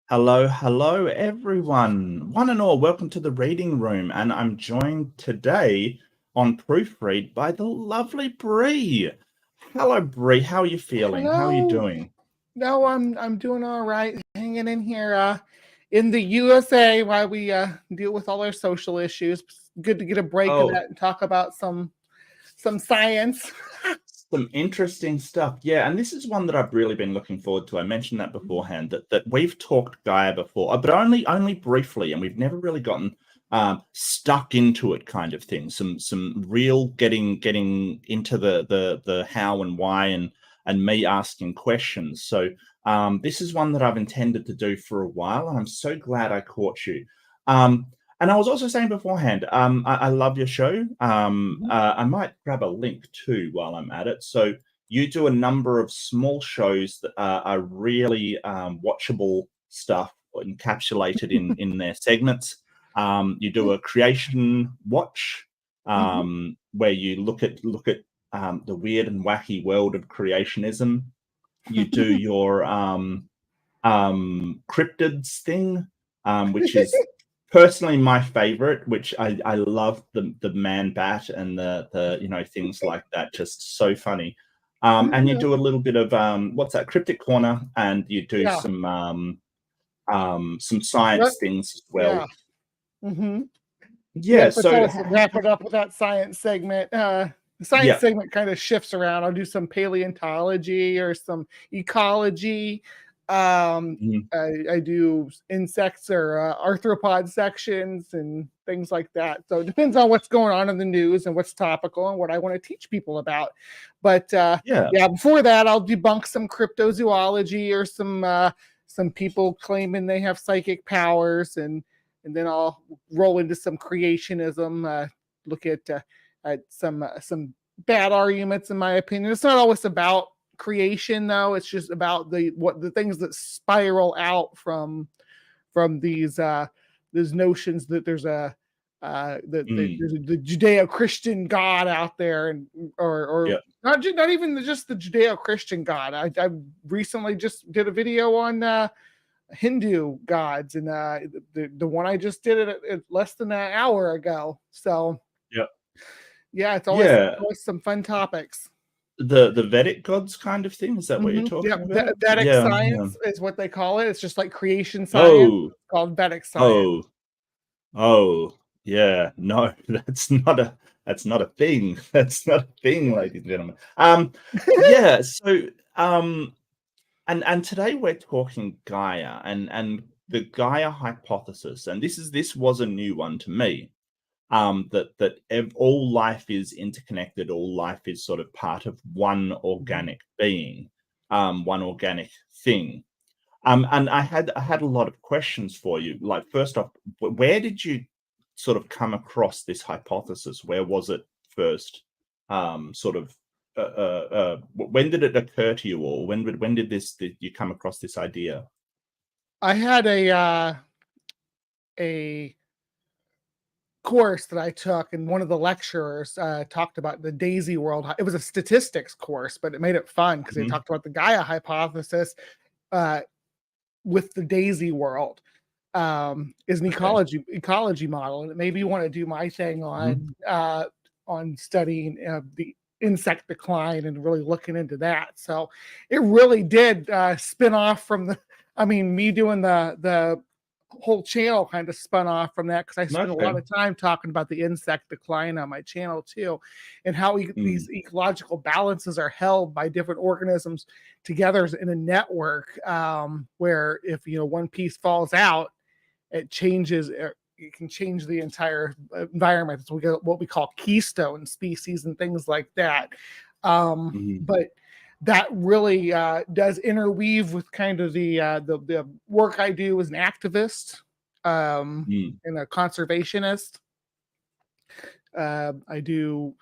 Hello, hello, everyone. One and all, welcome to the reading room. And I'm joined today on Proofread by the lovely Bree. Hello, Bree. How are you feeling? How are you Hello. doing? No, I'm doing all right. Hanging in here in the USA while we deal with all our social issues. Good to get a break of Oh, that and talk about some science. some interesting stuff. Yeah, and this is one that I've really been looking forward to. I mentioned that beforehand, that we've talked Gaia before, but only briefly, and we've never really gotten stuck into it kind of thing. Some real getting into the how and why and me asking questions. So this is one that I've intended to do for a while, and I'm so glad I caught you. And I was also saying beforehand, I love your show. I might grab a link too while I'm at it. So you do a number of small shows that are really watchable stuff encapsulated in their segments. You do a creation watch where you look at the weird and wacky world of creationism. You do your cryptids thing, which is personally my favorite, which I love the man bat and the things like that, just so funny. And you do a little bit of what's that, cryptic corner, and you do Yeah. some science things as well. Yeah. Mm-hmm. Yeah, Yeah, but so let's wrap it up with that science segment. The science yeah. segment kind of shifts around. I'll do some paleontology or some ecology. Mhm. I do insects or arthropod sections and things like that. So it depends on what's going on in the news and what's topical and what I want to teach people about. But Yeah. yeah, before that, I'll debunk some cryptozoology or some people claiming they have psychic powers, and then I'll roll into some creationism. Look at some bad arguments, in my opinion. It's not always about creation, though. It's just about the things that spiral out from these notions that there's Mm. the Judeo-Christian God out there, and or Yeah. not even just the Judeo-Christian God. I recently just did a video on Hindu gods, and the one I just did it less than an hour ago. So Yeah. yeah, it's Yeah. always some fun topics. The Vedic gods kind of thing. Is that what you're Yep, talking about? Vedic Yeah. Yeah. science is what they call it. It's just like creation science. Oh. It's called Vedic science. Oh. Oh, yeah. No, that's not a thing. That's not a thing, ladies and gentlemen. Yeah, so and today we're talking Gaia and the Gaia hypothesis, and this was a new one to me. That all life is interconnected, all life is sort of part of one organic being, one organic thing. And I had a lot of questions for you. Like, first off, where did you sort of come across this hypothesis? Where was it first? Sort of, when did it occur to you, or did you come across this idea? I had a course that I took, and one of the lecturers talked about the Daisy world. It was a statistics course, but it made it fun because they Mhm. talked about the Gaia hypothesis uh, with the Daisy world. Is an Okay. ecology model, and it made me want to do my thing Mhm. on studying the insect decline and really looking into that. So it really did spin off from the. I mean, me doing the whole channel kind of spun off from that because I spent a Okay. lot of time talking about the insect decline on my channel too, and how Mm. these ecological balances are held by different organisms together in a network, where if one piece falls out, it changes. It can change the entire environment. It's what we call keystone species and things like that. Mhm. But that really does interweave with kind of the work I do as an activist Mm. and a conservationist. I do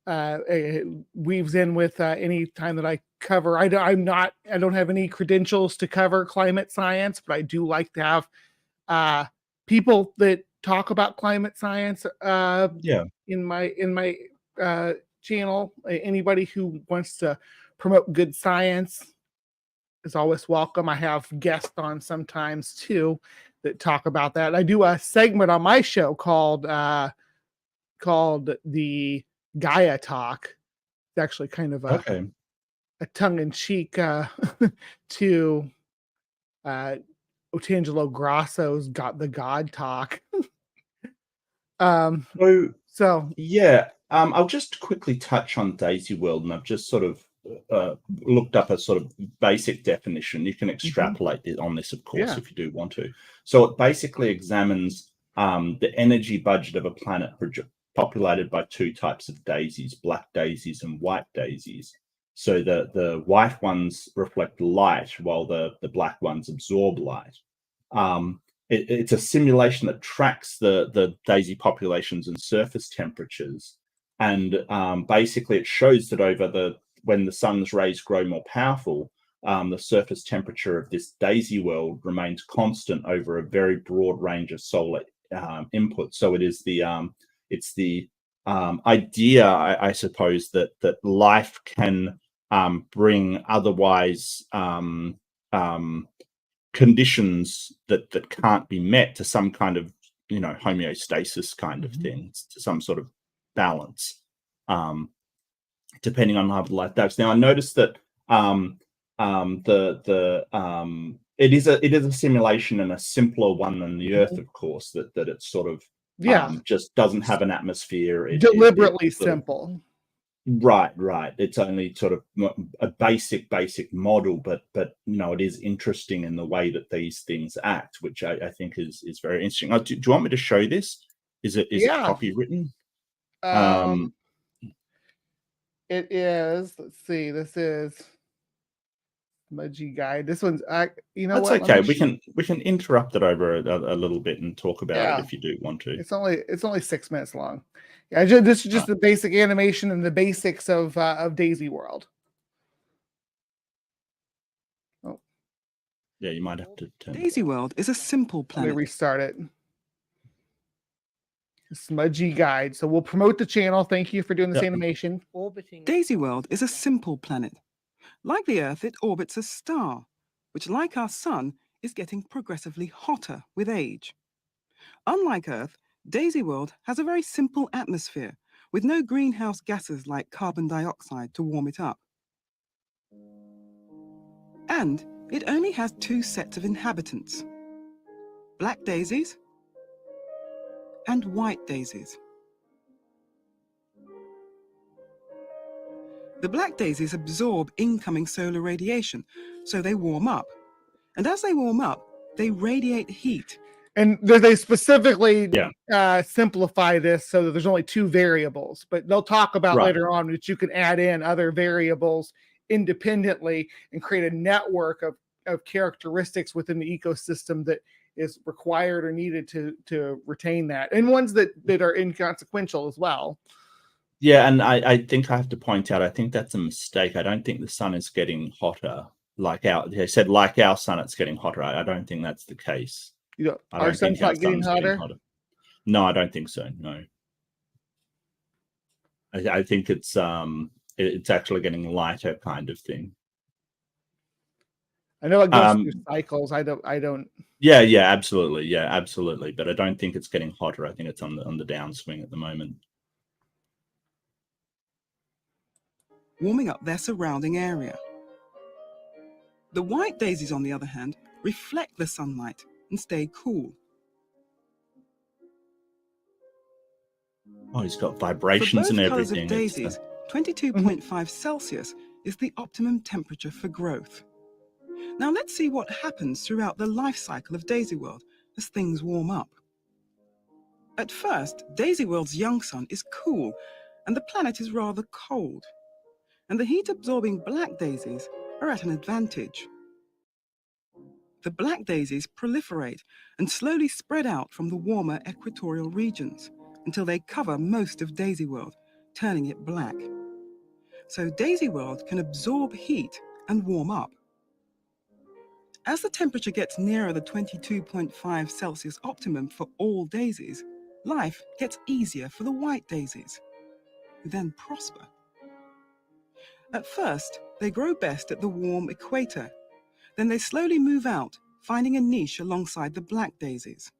it weaves in with any time that I cover. I don't have any credentials to cover climate science, but I do like to have uh, people that talk about climate science Yeah. in my channel. Anybody who wants to promote good science is always welcome. I have guests on sometimes too that talk about that. I do a segment on my show called the Gaia Talk. It's actually kind of a tongue-in-cheek to Otangelo Grasso's Got the God Talk. So yeah, I'll just quickly touch on Daisy World, and I've just sort of looked up a sort of basic definition. You can extrapolate it on this, of course, if you do want to. So it basically examines the energy budget of a planet populated by two types of daisies, black daisies and white daisies. So the white ones reflect light while the black ones absorb light. It's a simulation that tracks the daisy populations and surface temperatures. And basically it shows that when the sun's rays grow more powerful, the surface temperature of this daisy world remains constant over a very broad range of solar input. So it is it's the idea, I suppose, that life can bring otherwise conditions that can't be met to some kind of homeostasis kind of thing, to some sort of balance, depending on how the life goes. Now I noticed that it is a simulation and a simpler one than the Earth, of course, that it's sort of just doesn't have an atmosphere. Deliberately simple. Right. It's only sort of a basic model, but it is interesting in the way that these things act, which I think is very interesting. Do you want me to show this? Is it copywritten? It is. Let's see. This is Smudgy Guide. This one's that's okay. We can interrupt it over a little bit and talk about it if you do want to. It's only 6 minutes long. Yeah, this is just the basic animation and the basics of Daisy World. Oh, yeah, you might have to turn. Daisy World is a simple planet. Let me restart it. Smudgy Guide. So we'll promote the channel. Thank you for doing this animation. Daisy World is a simple planet. Like the Earth, it orbits a star, which, like our sun, is getting progressively hotter with age. Unlike Earth, Daisy World has a very simple atmosphere with no greenhouse gases like carbon dioxide to warm it up. And it only has two sets of inhabitants: black daisies and white daisies. The black daisies absorb incoming solar radiation, so they warm up. And as they warm up, they radiate heat. And they specifically simplify this so that there's only two variables, but they'll talk about later on that you can add in other variables independently and create a network of characteristics within the ecosystem that is required or needed to retain that, and ones that are inconsequential as well. Yeah, and I think I have to point out, I think that's a mistake. I don't think the sun is getting hotter they said like our sun, it's getting hotter. I don't think that's the case. Our sun's not getting hotter? No, I don't think so. No, I think it's actually getting lighter, kind of thing. I know it goes through cycles. I don't. Yeah, absolutely. But I don't think it's getting hotter. I think it's on the downswing at the moment. Warming up their surrounding area. The white daisies, on the other hand, reflect the sunlight and stay cool. Oh, he's got vibrations and everything. For both colours of daisies, 22.5 Celsius is the optimum temperature for growth. Now let's see what happens throughout the life cycle of Daisy World as things warm up. At first, Daisy World's young sun is cool and the planet is rather cold. And the heat-absorbing black daisies are at an advantage. The black daisies proliferate and slowly spread out from the warmer equatorial regions until they cover most of Daisy World, turning it black. So Daisy World can absorb heat and warm up. As the temperature gets nearer the 22.5 Celsius optimum for all daisies, life gets easier for the white daisies, who then prosper. At first, they grow best at the warm equator, Then they slowly move out, finding a niche alongside the black daisies.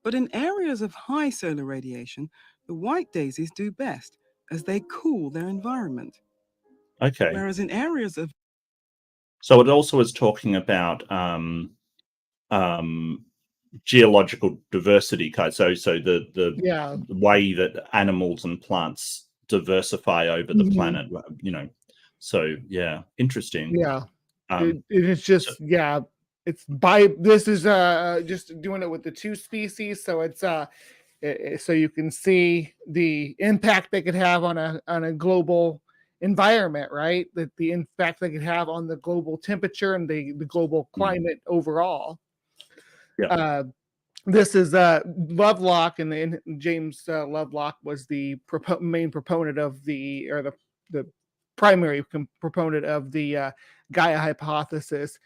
But in areas of high solar radiation, the white daisies do best, as they cool their environment. Okay. Whereas in areas of... So it also is talking about geological diversity. So the Yeah. way that animals and plants diversify over the planet, you know. So yeah, interesting. Yeah. Um, It is just, yeah, it's this is just doing it with the 2 species, so it's so you can see the impact they could have on a global environment, right? That the impact they could have on the global temperature and the global climate overall. Yeah. This is Lovelock, and James Lovelock was the main proponent of the primary proponent of the Gaia hypothesis.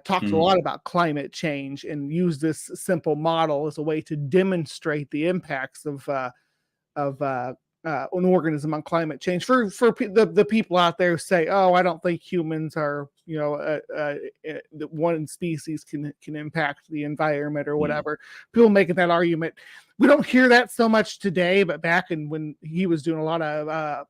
Talks a lot about climate change and used this simple model as a way to demonstrate the impacts of an organism on climate change. For the people out there who say, "Oh, I don't think humans are, you know, that one species can impact the environment or whatever." People making that argument, we don't hear that so much today, but back in when he was doing a lot of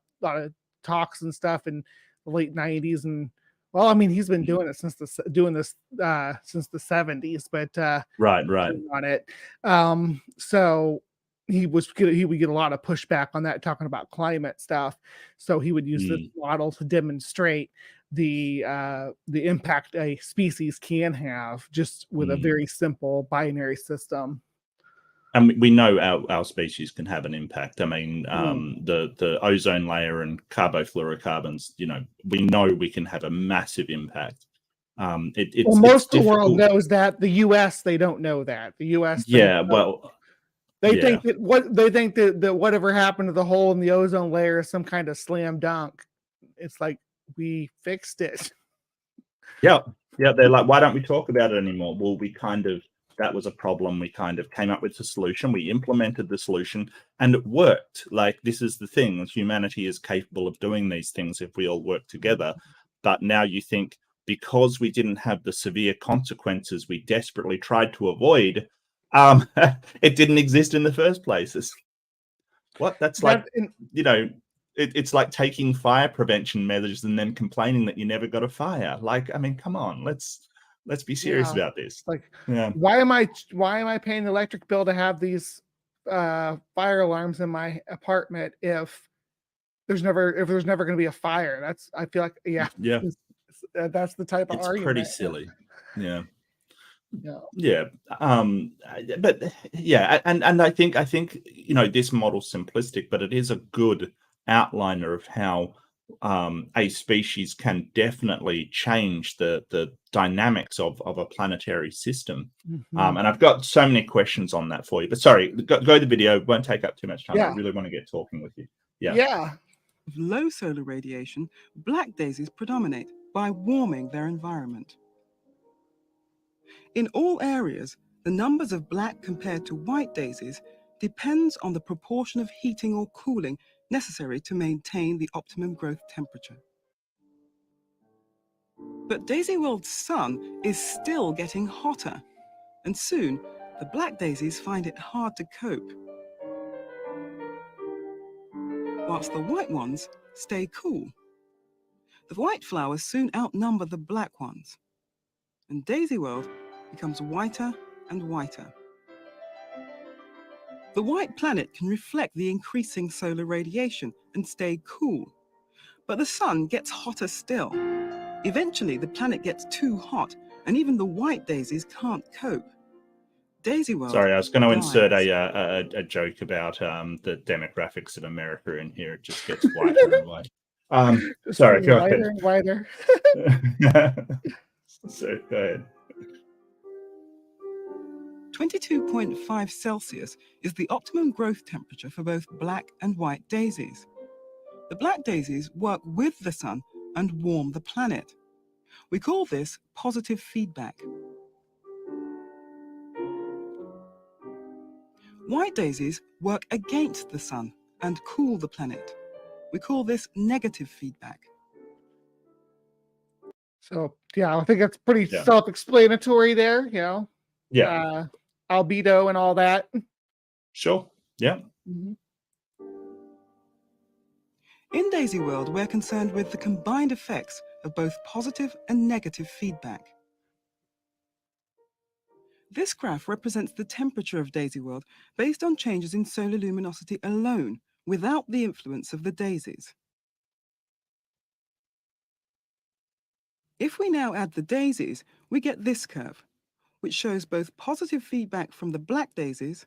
talks and stuff in the late '90s, and well, I mean, he's been doing it since the 70s, but right on it. So he would get a lot of pushback on that, talking about climate stuff. So he would use this model to demonstrate the impact a species can have just with a very simple binary system. And we know our species can have an impact. I mean, the ozone layer and carbofluorocarbons, you know we can have a massive impact. Most of the world knows that. The U.S. they don't know that. The U.S. They think that whatever happened to the hole in the ozone layer is some kind of slam dunk. It's like, we fixed it. Yeah. They're like, why don't we talk about it anymore? Well, that was a problem. We kind of came up with a solution. We implemented the solution and it worked. Like, this is the thing. Humanity is capable of doing these things if we all work together. But now you think, because we didn't have the severe consequences we desperately tried to avoid, it didn't exist in the first place. That's like, it's like taking fire prevention measures and then complaining that you never got a fire. Like, I mean, come on, let's be serious about this. Like, why am I paying the electric bill to have these fire alarms in my apartment if there's never going to be a fire? I feel like, that's the type of argument. It's pretty silly. But and I think this model's simplistic, but it is a good outliner of how a species can definitely change the dynamics of a planetary system. And I've got so many questions on that for you, but sorry, go the video. Won't take up too much time. I really want to get talking with you. Of low solar radiation, black daisies predominate by warming their environment. In all areas, the numbers of black compared to white daisies depends on the proportion of heating or cooling necessary to maintain the optimum growth temperature. But Daisy World's sun is still getting hotter, and soon the black daisies find it hard to cope, whilst the white ones stay cool. The white flowers soon outnumber the black ones, and Daisy World becomes whiter and whiter. The white planet can reflect the increasing solar radiation and stay cool, but the sun gets hotter still. Eventually, the planet gets too hot, and even the white daisies can't cope. Daisy World. Sorry, I was going to insert a joke about the demographics of America in here. It just gets whiter and whiter. Sorry, go ahead. And whiter. So go ahead. 22.5 Celsius is the optimum growth temperature for both black and white daisies. The black daisies work with the sun and warm the planet. We call this positive feedback. White daisies work against the sun and cool the planet. We call this negative feedback. So yeah, I think that's pretty Yeah. self-explanatory there. Yeah. Albedo and all that. Sure. Yeah. Mhm. In Daisy World, we're concerned with the combined effects of both positive and negative feedback. This graph represents the temperature of Daisy World based on changes in solar luminosity alone, without the influence of the daisies. If we now add the daisies, we get this curve, which shows both positive feedback from the black daisies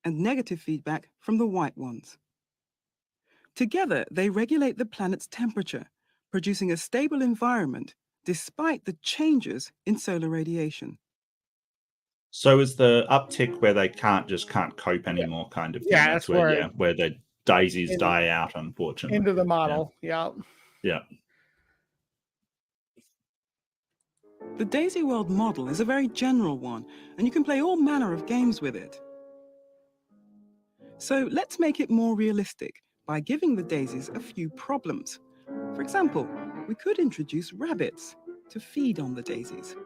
and negative feedback from the white ones. Together, they regulate the planet's temperature, producing a stable environment despite the changes in solar radiation. So is the uptick where they can't cope anymore kind of thing? Yeah, That's that's where, where where the daisies in, die out, unfortunately. into the Yeah. model. Yeah. Yeah. The Daisy World model is a very general one, and you can play all manner of games with it. So let's make it more realistic by giving the daisies a few problems. For example, we could introduce rabbits to feed on the daisies.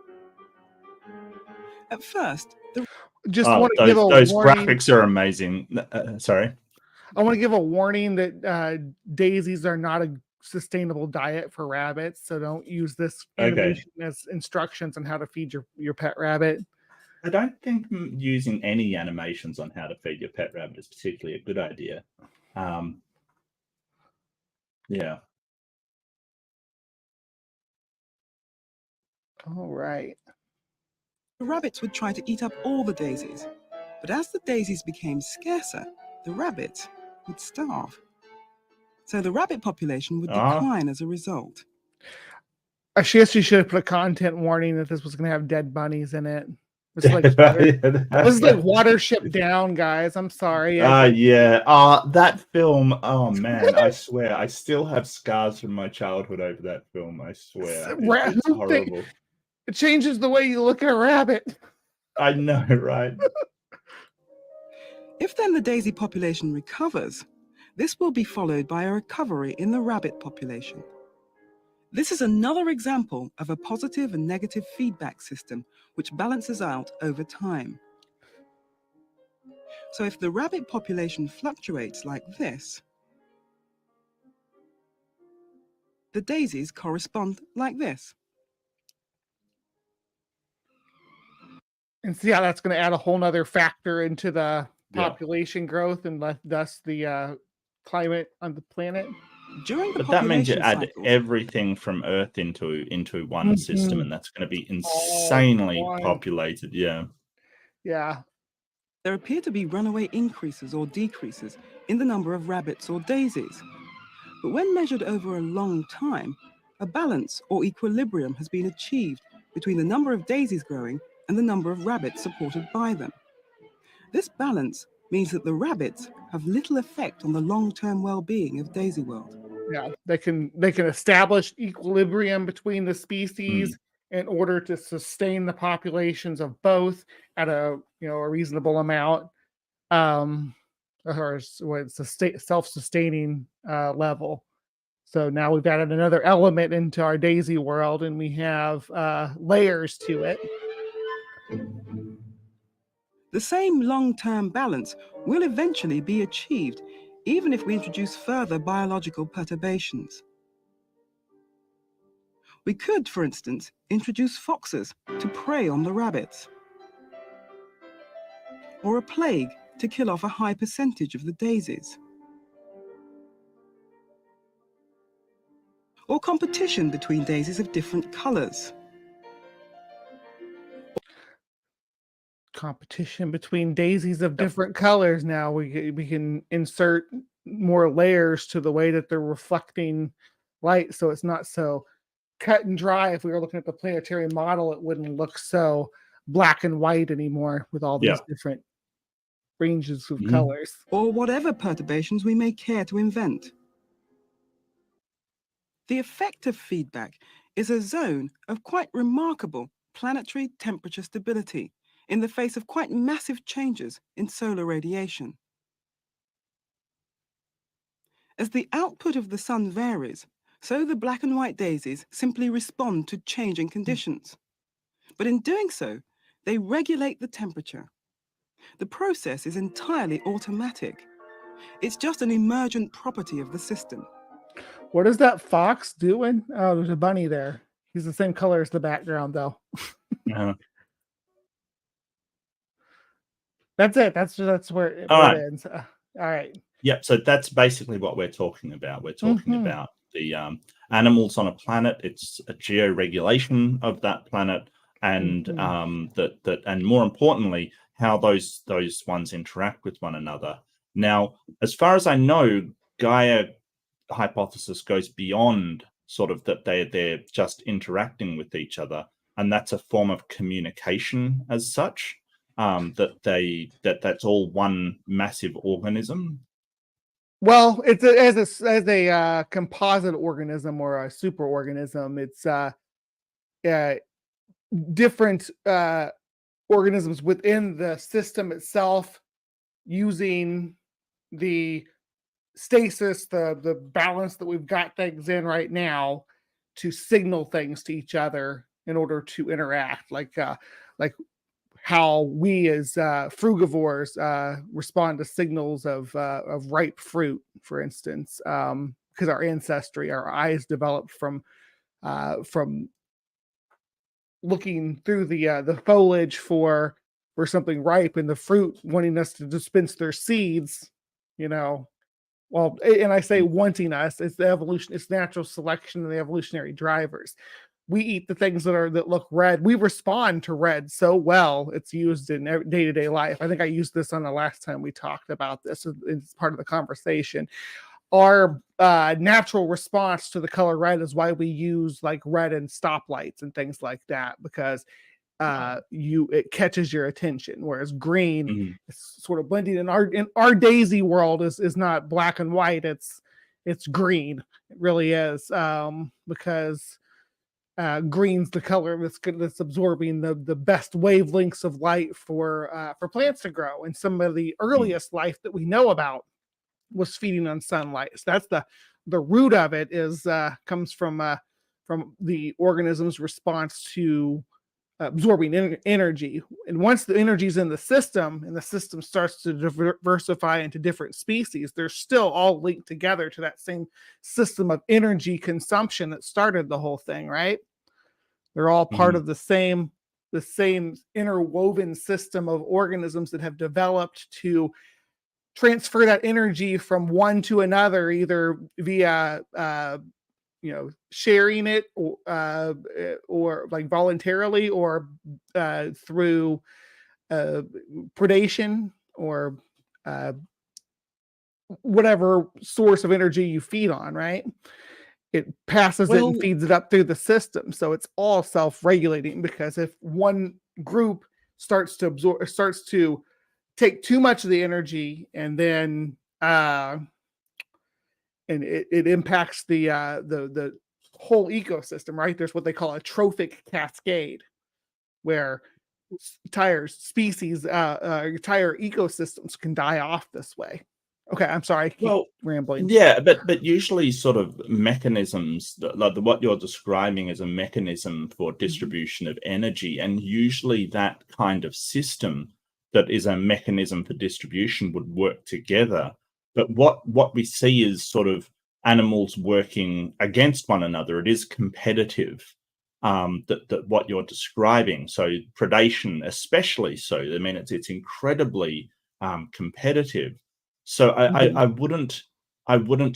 At first, the Just Oh, want to give a those warning. graphics are amazing. Sorry. I want to give a warning that daisies are not a sustainable diet for rabbits. So don't use this Okay. animation as instructions on how to feed your pet rabbit. I don't think using any animations on how to feed your pet rabbit is particularly a good idea. Yeah. All right. The rabbits would try to eat up all the daisies. But as the daisies became scarcer, the rabbits would starve. So the rabbit population would decline as a result. I guess you should have put a content warning that this was going to have dead bunnies in it. This is like Watership Down, guys. I'm sorry. Yeah. That film. Oh man, I swear, I still have scars from my childhood over that film. I swear, it's horrible. It changes the way you look at a rabbit. I know, right? If then the daisy population recovers, this will be followed by a recovery in the rabbit population. This is another example of a positive and negative feedback system which balances out over time. So if the rabbit population fluctuates like this, the daisies correspond like this. And see how that's going to add a whole nother factor into the population growth and thus the climate on the planet. During the But that means you add cycles, everything from Earth into one system, and that's going to be insanely populated. Yeah. Yeah. There appear to be runaway increases or decreases in the number of rabbits or daisies. But when measured over a long time, a balance or equilibrium has been achieved between the number of daisies growing and the number of rabbits supported by them. This balance means that the rabbits have little effect on the long-term well-being of Daisy World. Yeah, they can establish equilibrium between the species in order to sustain the populations of both at a a reasonable amount, or it's a self-sustaining level. So now we've added another element into our Daisy world, and we have layers to it. The same long-term balance will eventually be achieved, even if we introduce further biological perturbations. We could, for instance, introduce foxes to prey on the rabbits, or a plague to kill off a high percentage of the daisies, or competition between daisies of different colors. Competition between daisies of different colors. Now we can insert more layers to the way that they're reflecting light, so it's not so cut and dry. If we were looking at the planetary model, it wouldn't look so black and white anymore with all these different ranges of colors. Or whatever perturbations we may care to invent. The effect of feedback is a zone of quite remarkable planetary temperature stability in the face of quite massive changes in solar radiation. As the output of the sun varies, So the black and white daisies simply respond to changing conditions. But in doing so, they regulate the temperature. The process is entirely automatic. It's just an emergent property of the system. What is that fox doing? Oh, there's a bunny there. He's the same color as the background, though. Uh, That's it. That's where it ends. All right. Yep. So that's basically what we're talking about. We're talking about the animals on a planet. It's a georegulation of that planet, and that and more importantly, how those ones interact with one another. Now, as far as I know, Gaia hypothesis goes beyond sort of that they're just interacting with each other, and that's a form of communication as such. That's all one massive organism. Well, it's as a composite organism or a superorganism. It's different organisms within the system itself using the stasis, the balance that we've got things in right now to signal things to each other in order to interact, like how we as frugivores respond to signals of ripe fruit, for instance, because our ancestry, our eyes developed from looking through the foliage for something ripe, and the fruit wanting us to dispense their seeds, you know. Well, and I say wanting us, it's the evolution, it's natural selection and the evolutionary drivers. We eat the things that look red. We respond to red so well. It's used in day-to-day life. I think I used this on the last time we talked about this. It's part of the conversation. Our natural response to the color red is why we use like red and stoplights and things like that, because it catches your attention, whereas green is sort of blending in our daisy world is not black and white. It's green. It really is, because green's the color that's absorbing the best wavelengths of light for plants to grow. And some of the earliest life that we know about was feeding on sunlight. So that's the root of it is comes from the organism's response to absorbing energy. And once the energy's in the system and the system starts to diversify into different species, they're still all linked together to that same system of energy consumption that started the whole thing, right? They're all part of the same interwoven system of organisms that have developed to transfer that energy from one to another, either via sharing it or like voluntarily, or through predation, or whatever source of energy you feed on, right? It passes it and feeds it up through the system. So it's all self-regulating, because if one group starts to take too much of the energy, and then and it impacts the whole ecosystem, right? There's what they call a trophic cascade, where entire species, entire ecosystems can die off this way. Okay, I'm sorry. I keep rambling. Yeah, but usually sort of mechanisms, like what you're describing as a mechanism for distribution of energy, and usually that kind of system that is a mechanism for distribution would work together. But what we see is sort of animals working against one another. It is competitive, that what you're describing. So predation, especially so. I mean, it's incredibly competitive. So I wouldn't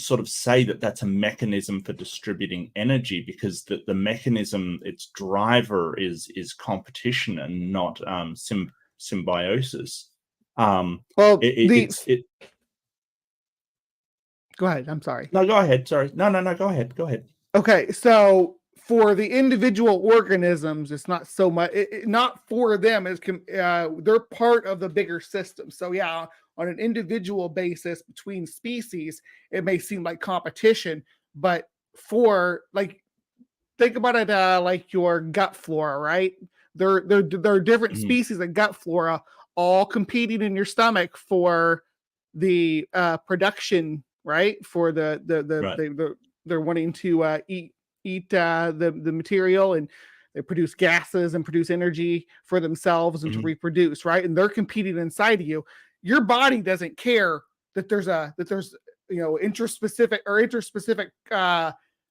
sort of say that that's a mechanism for distributing energy, because the mechanism, its driver is competition and not symbiosis. Go ahead. I'm sorry. No, go ahead. Sorry. No, go ahead. Go ahead. Okay, so for the individual organisms, it's not so much. Not for them, they're part of the bigger system. So yeah, on an individual basis between species, it may seem like competition, but for think about it like your gut flora, right? There are different species of gut flora all competing in your stomach for the production, right? For the they're wanting to eat the material, and they produce gases and produce energy for themselves and to reproduce, right? And they're competing inside of you. Your body doesn't care that there's interspecific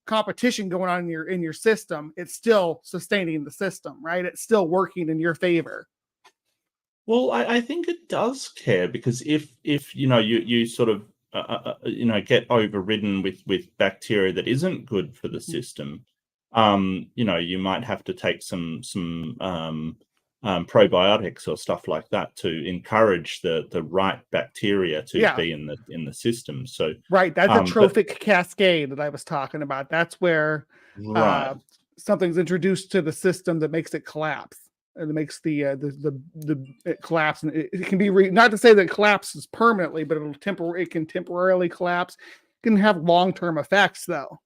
competition going on in your system. It's still sustaining the system, right? It's still working in your favor. Well, I think it does care, because if you sort of get overridden with bacteria that isn't good for the system, you might have to take some probiotics or stuff like that to encourage the right bacteria to be in the system. So right, that's a trophic cascade that I was talking about. That's where something's introduced to the system that makes it collapse. And it makes it collapse, and it can be not to say that it collapses permanently, but it can temporarily collapse. It can have long-term effects, though.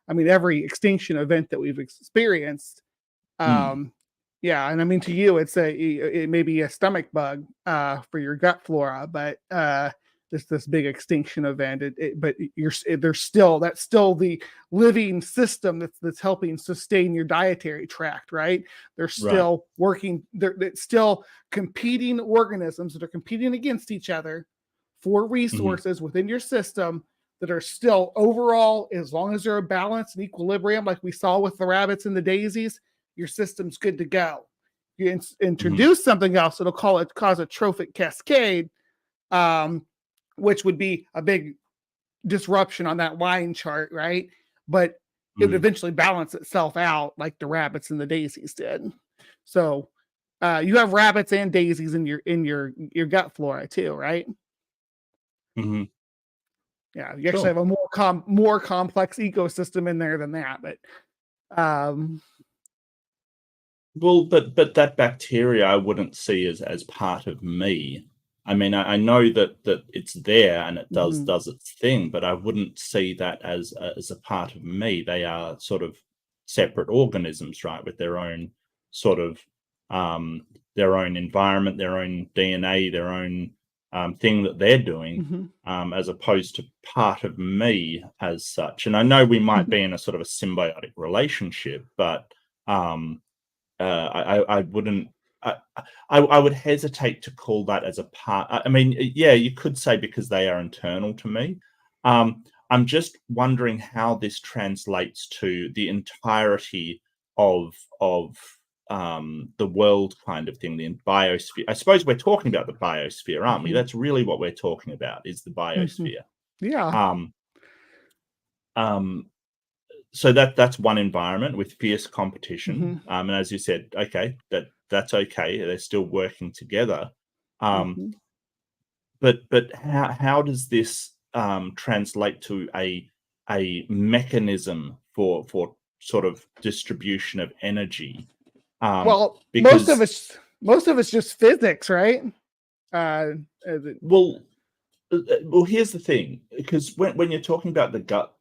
I mean, every extinction event that we've experienced, and I mean, to you, it may be a stomach bug for your gut flora, but this big extinction event. But that's still the living system that's helping sustain your dietary tract, right? They're still working. It's still competing organisms that are competing against each other for resources within your system that are still overall, as long as they're a balance and equilibrium, like we saw with the rabbits and the daisies, your system's good to go. You introduce something else, it'll cause a trophic cascade, which would be a big disruption on that line chart, right? But it would eventually balance itself out, like the rabbits and the daisies did. So you have rabbits and daisies in your gut flora too, right? Mm-hmm. Yeah, you actually have a more complex ecosystem in there than that, but well, but that bacteria I wouldn't see as part of me. I mean, I know that it's there and it does its thing, but I wouldn't see that as a part of me. They are sort of separate organisms, right, with their own sort of their own environment, their own DNA, their own thing that they're doing, as opposed to part of me as such. And I know we might be in a sort of a symbiotic relationship, but I wouldn't. I would hesitate to call that as a part. I mean, yeah, you could say because they are internal to me. I'm just wondering how this translates to the entirety of the world, kind of thing, the biosphere. I suppose we're talking about the biosphere, aren't we? That's really what we're talking about, is the biosphere. Yeah. So that's one environment with fierce competition. And as you said, okay, that's okay. They're still working together. But how does this translate to a mechanism for sort of distribution of energy? Well, because most of it's just physics, right? Well, here's the thing, because when you're talking about the guts,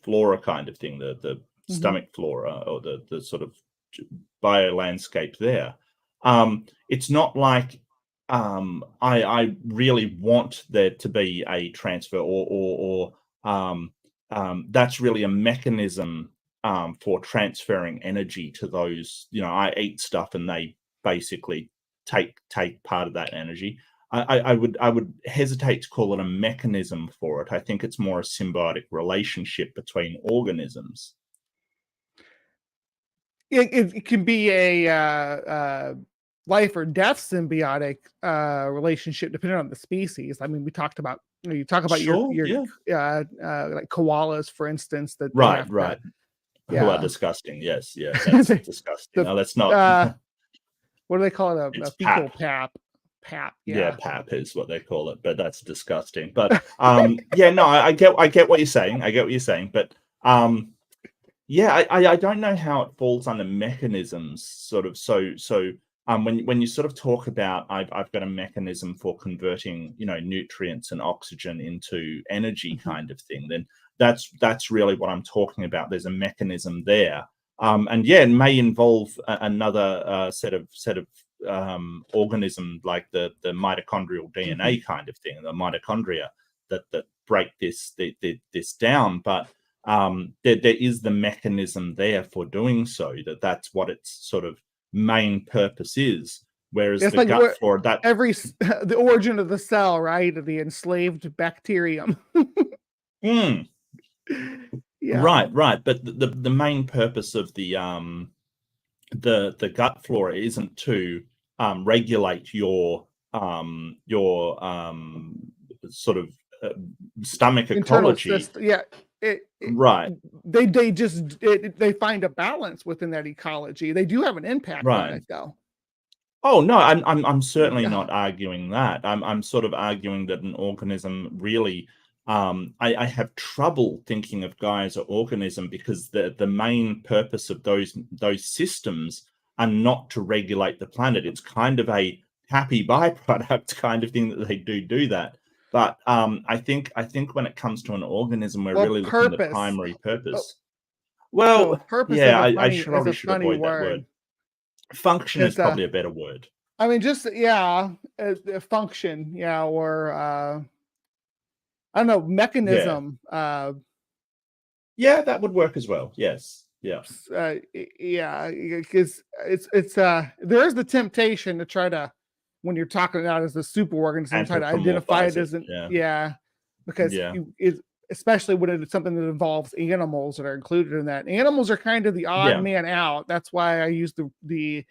flora kind of thing, the stomach flora, or the sort of bio landscape there, it's not like I really want there to be a transfer, or that's really a mechanism for transferring energy to those. I eat stuff and they basically take part of that energy. I would hesitate to call it a mechanism for it. I think it's more a symbiotic relationship between organisms. It can be a life or death symbiotic relationship depending on the species. I mean, we talked about you talk about your like koalas, for instance, that right. Who are Yeah. disgusting. Yes, that's disgusting. No, let's not. What do they call it? A fecal pap. Pap. Yeah, pap is what they call it, but that's disgusting. But yeah, no, I get what you're saying. I get what you're saying, but yeah, I don't know how it falls under mechanisms, sort of. So when you sort of talk about I've got a mechanism for converting nutrients and oxygen into energy, kind of thing, then that's really what I'm talking about. There's a mechanism there, and yeah, it may involve another set of organism, like the mitochondrial DNA kind of thing, the mitochondria that break this down. But there is the mechanism there for doing so. That's what its sort of main purpose is. Whereas It's the like gut flora, that the origin of the cell, right? The enslaved bacterium. mm, Yeah. right. But the main purpose of the gut flora isn't to regulate your sort of stomach Internal ecology. system. Yeah. Right. They find a balance within that ecology. They do have an impact on Right. it, though. Oh no, I'm certainly Yeah. not arguing that. I'm sort of arguing that an organism really, I have trouble thinking of Gaia as an organism because the main purpose of those systems are not to regulate the planet. It's kind of a happy byproduct kind of thing that they do that. But I think when it comes to an organism, we're Well, really looking at the purpose. primary Oh, purpose. so Well, purpose yeah, is I should probably a should funny avoid that word. word. Function is It's probably a better word. I mean, just a function, yeah, or I don't know, Yeah. mechanism. Yeah, that would work as well. Yes. Yeah. Yeah, because it's there is the temptation to try to, when you're talking about as a super organism, try to identify it Anthropomorphize it. as an Yeah. because Yeah. especially when it's something that involves animals that are included in that. Animals are kind of the odd Yeah. man out. That's why I use the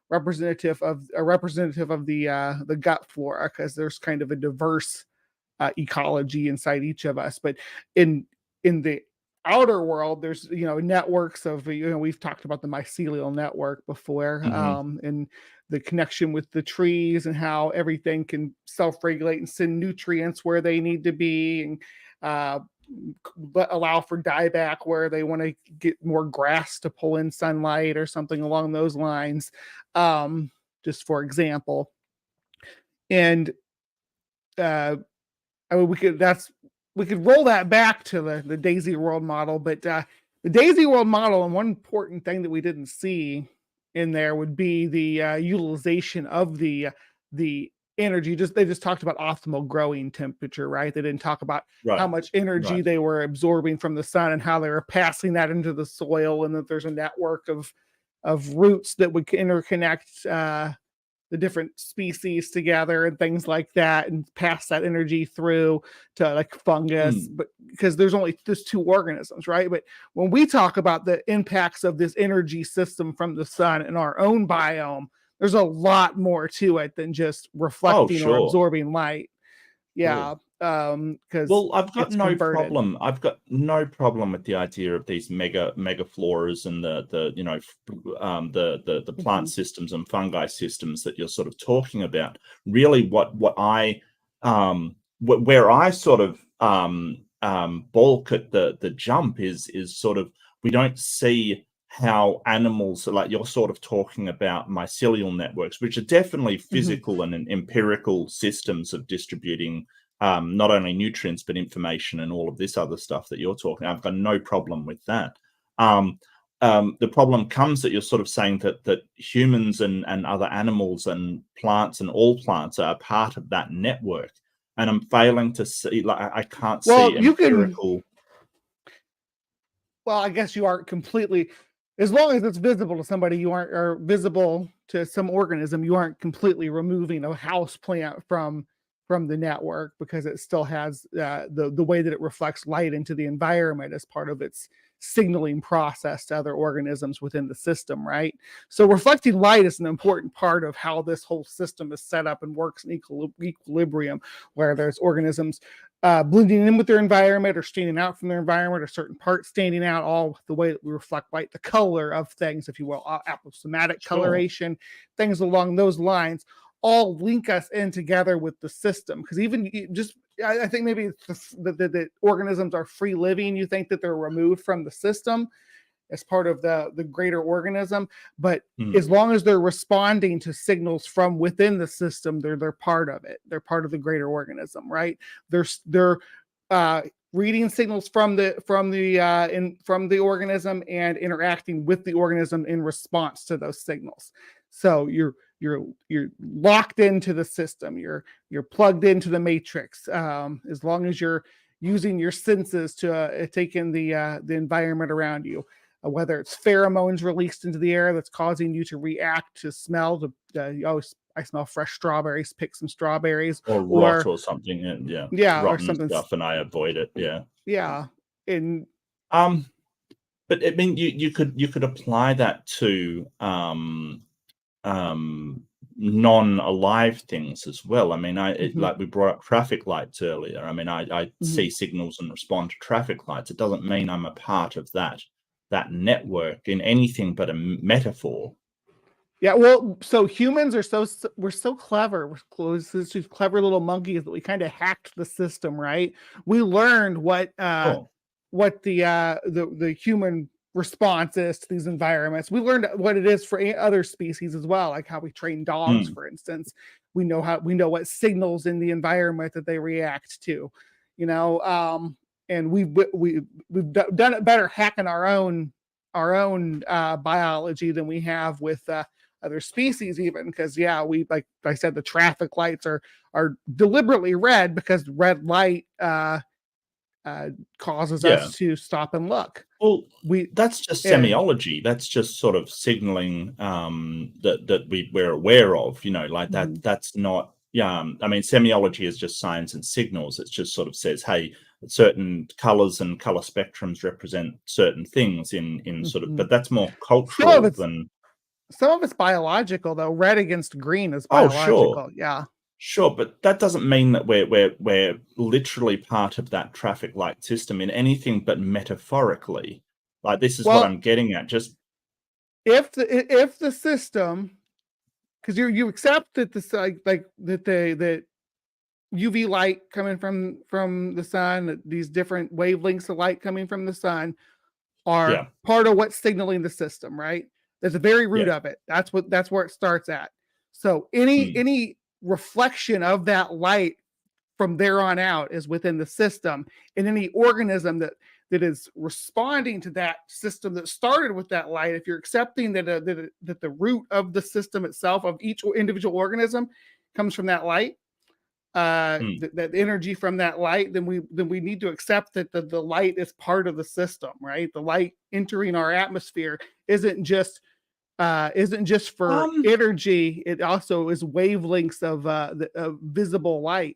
representative of the gut flora, because there's kind of a diverse ecology inside each of us. But in the outer world, there's networks of we've talked about the mycelial network before, Mhm. and the connection with the trees and how everything can self-regulate and send nutrients where they need to be, and uh, allow for dieback where they want to get more grass to pull in sunlight or something along those lines, just for example. And I mean, we could roll that back to the Daisy World model, but the Daisy World model, and one important thing that we didn't see in there would be the utilization of the energy. They just talked about optimal growing temperature, right? They didn't talk about how Right. much energy Right. they were absorbing from the sun and how they were passing that into the soil, and that there's a network of roots that would interconnect the different species together and things like that, and pass that energy through to like fungus. Mm. But because there's only just two organisms, right? But when we talk about the impacts of this energy system from the sun in our own biome, there's a lot more to it than just Oh, reflecting or sure. absorbing light. Sure. Yeah, because Well, I've got it's no converted. problem. I've got no problem with the idea of these mega floras and the plant Mhm. systems and fungi systems that you're sort of talking about. Really, what I where I sort of balk at the jump is sort of, we don't see how animals, like you're sort of talking about mycelial networks, which are definitely Mhm. physical and empirical systems of distributing not only nutrients but information and all of this other stuff that you're talking. I've got no problem with that. The problem comes that you're sort of saying that humans and other animals and plants and all plants are part of that network, and I'm failing to see, like I can't see Well, you can. empirical. Well, I guess you aren't completely, as long as it's visible to somebody, you aren't, or visible to some organism, you aren't completely removing a house plant from the network, because it still has the way that it reflects light into the environment as part of its signaling process to other organisms within the system, right? So reflecting light is an important part of how this whole system is set up and works in equilibrium, where there's organisms blending in with their environment or standing out from their environment, or certain parts standing out, all the way that we reflect light, the color of things, if you will, aposematic Sure. coloration, things along those lines, all link us in together with the system. Because even just, I think maybe it's the organisms are free living. You think that they're removed from the system as part of the greater organism, but Mm. as long as they're responding to signals from within the system, they're part of it. They're part of the greater organism, right? They're reading signals from the organism and interacting with the organism in response to those signals. So you're locked into the system. You're plugged into the matrix. As long as you're using your senses to take in the environment around you. Whether it's pheromones released into the air that's causing you to react to smell. I smell fresh strawberries. Pick some strawberries, or rot or something. Yeah, or rotten something. stuff, and I avoid it. Yeah, and but I mean, you could apply that to non-alive things as well. I mean, like we brought up traffic lights earlier. I mean, I see signals and respond to traffic lights. It doesn't mean I'm a part of that network in anything but a metaphor. Yeah, well, so humans are we're so clever. We're these clever little monkeys that we kind of hacked the system, right? We learned what the human response is to these environments. We learned what it is for other species as well, like how we train dogs, for instance. We know what signals in the environment that they react to, and we've done it better hacking our own biology than we have with other species, even because we, like I said, the traffic lights are deliberately red because red light causes us to stop and look. Well, that's just semiology. That's just sort of signaling that we're aware of. Like that. That's not. I mean, semiology is just signs and signals. It just sort of says, hey, certain colors and color spectrums represent certain things in sort of. But that's more cultural than. Some of it's biological, though. Red against green is biological. Oh, sure. Sure, but that doesn't mean that we're literally part of that traffic light system in anything but metaphorically. Like, this is what I'm getting at. Just if the system, because you accept that that UV light coming from the sun, that these different wavelengths of light coming from the sun are part of what's signaling the system, right? That's the very root of it. That's where it starts at. So any reflection of that light from there on out is within the system, and any organism that is responding to that system that started with that light, if you're accepting that the root of the system itself of each individual organism comes from that light, that energy from that light, then we need to accept that the light is part of the system, right? The light entering our atmosphere isn't just for energy. It also is wavelengths of visible light.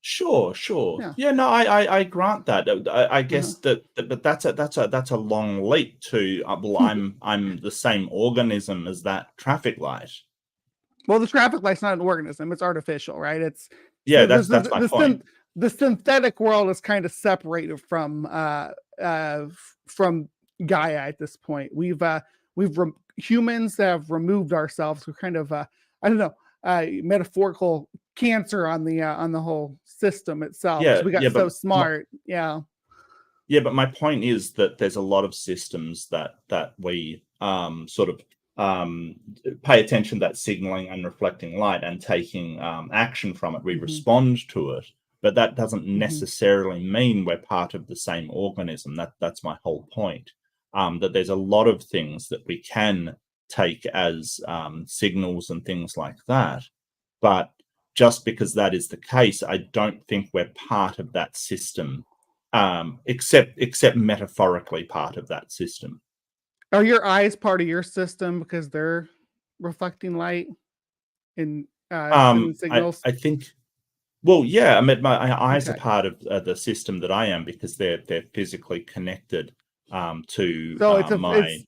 Sure. Yeah, no, I grant that. I guess that, but that's a long leap to. Well, I'm the same organism as that traffic light. Well, the traffic light's not an organism; it's artificial, right? That's my point. The synthetic world is kind of separated from Gaia at this point. Humans have removed ourselves. We're kind of metaphorical cancer on the whole system itself. We got so smart. Yeah, but my point is that there's a lot of systems that we sort of pay attention to that signaling and reflecting light and taking action from it. We respond to it, but that doesn't necessarily mean we're part of the same organism. That's my whole point. That there's a lot of things that we can take as signals and things like that, but just because that is the case, I don't think we're part of that system, except metaphorically part of that system. Are your eyes part of your system because they're reflecting light and signals? I think. Well, yeah. I mean, my eyes are part of the system that I am because they're physically connected to my.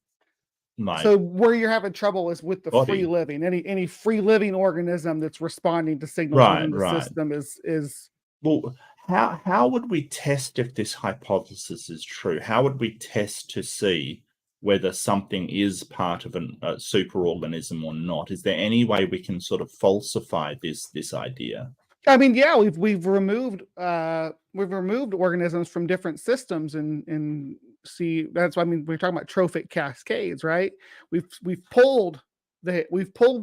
So where you're having trouble is with the body. Free living. Any free living organism that's responding to signals within the system is. Well, how would we test if this hypothesis is true? How would we test to see whether something is part of a superorganism or not? Is there any way we can sort of falsify this idea? I mean, yeah, we've removed organisms from different systems and see. That's why, I mean, we're talking about trophic cascades, right? We've pulled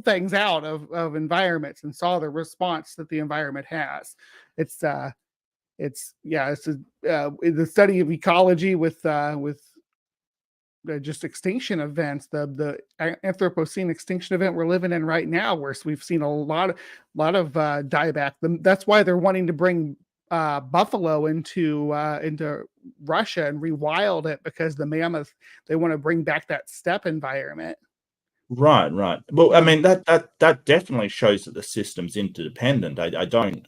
things out of environments and saw the response that the environment has. It's the study of ecology with just extinction events, the Anthropocene extinction event we're living in right now, where we've seen a lot of dieback. That's why they're wanting to bring buffalo into Russia and rewild it because the mammoth, they want to bring back that steppe environment. Right, right. Well, I mean that definitely shows that the system's interdependent. I don't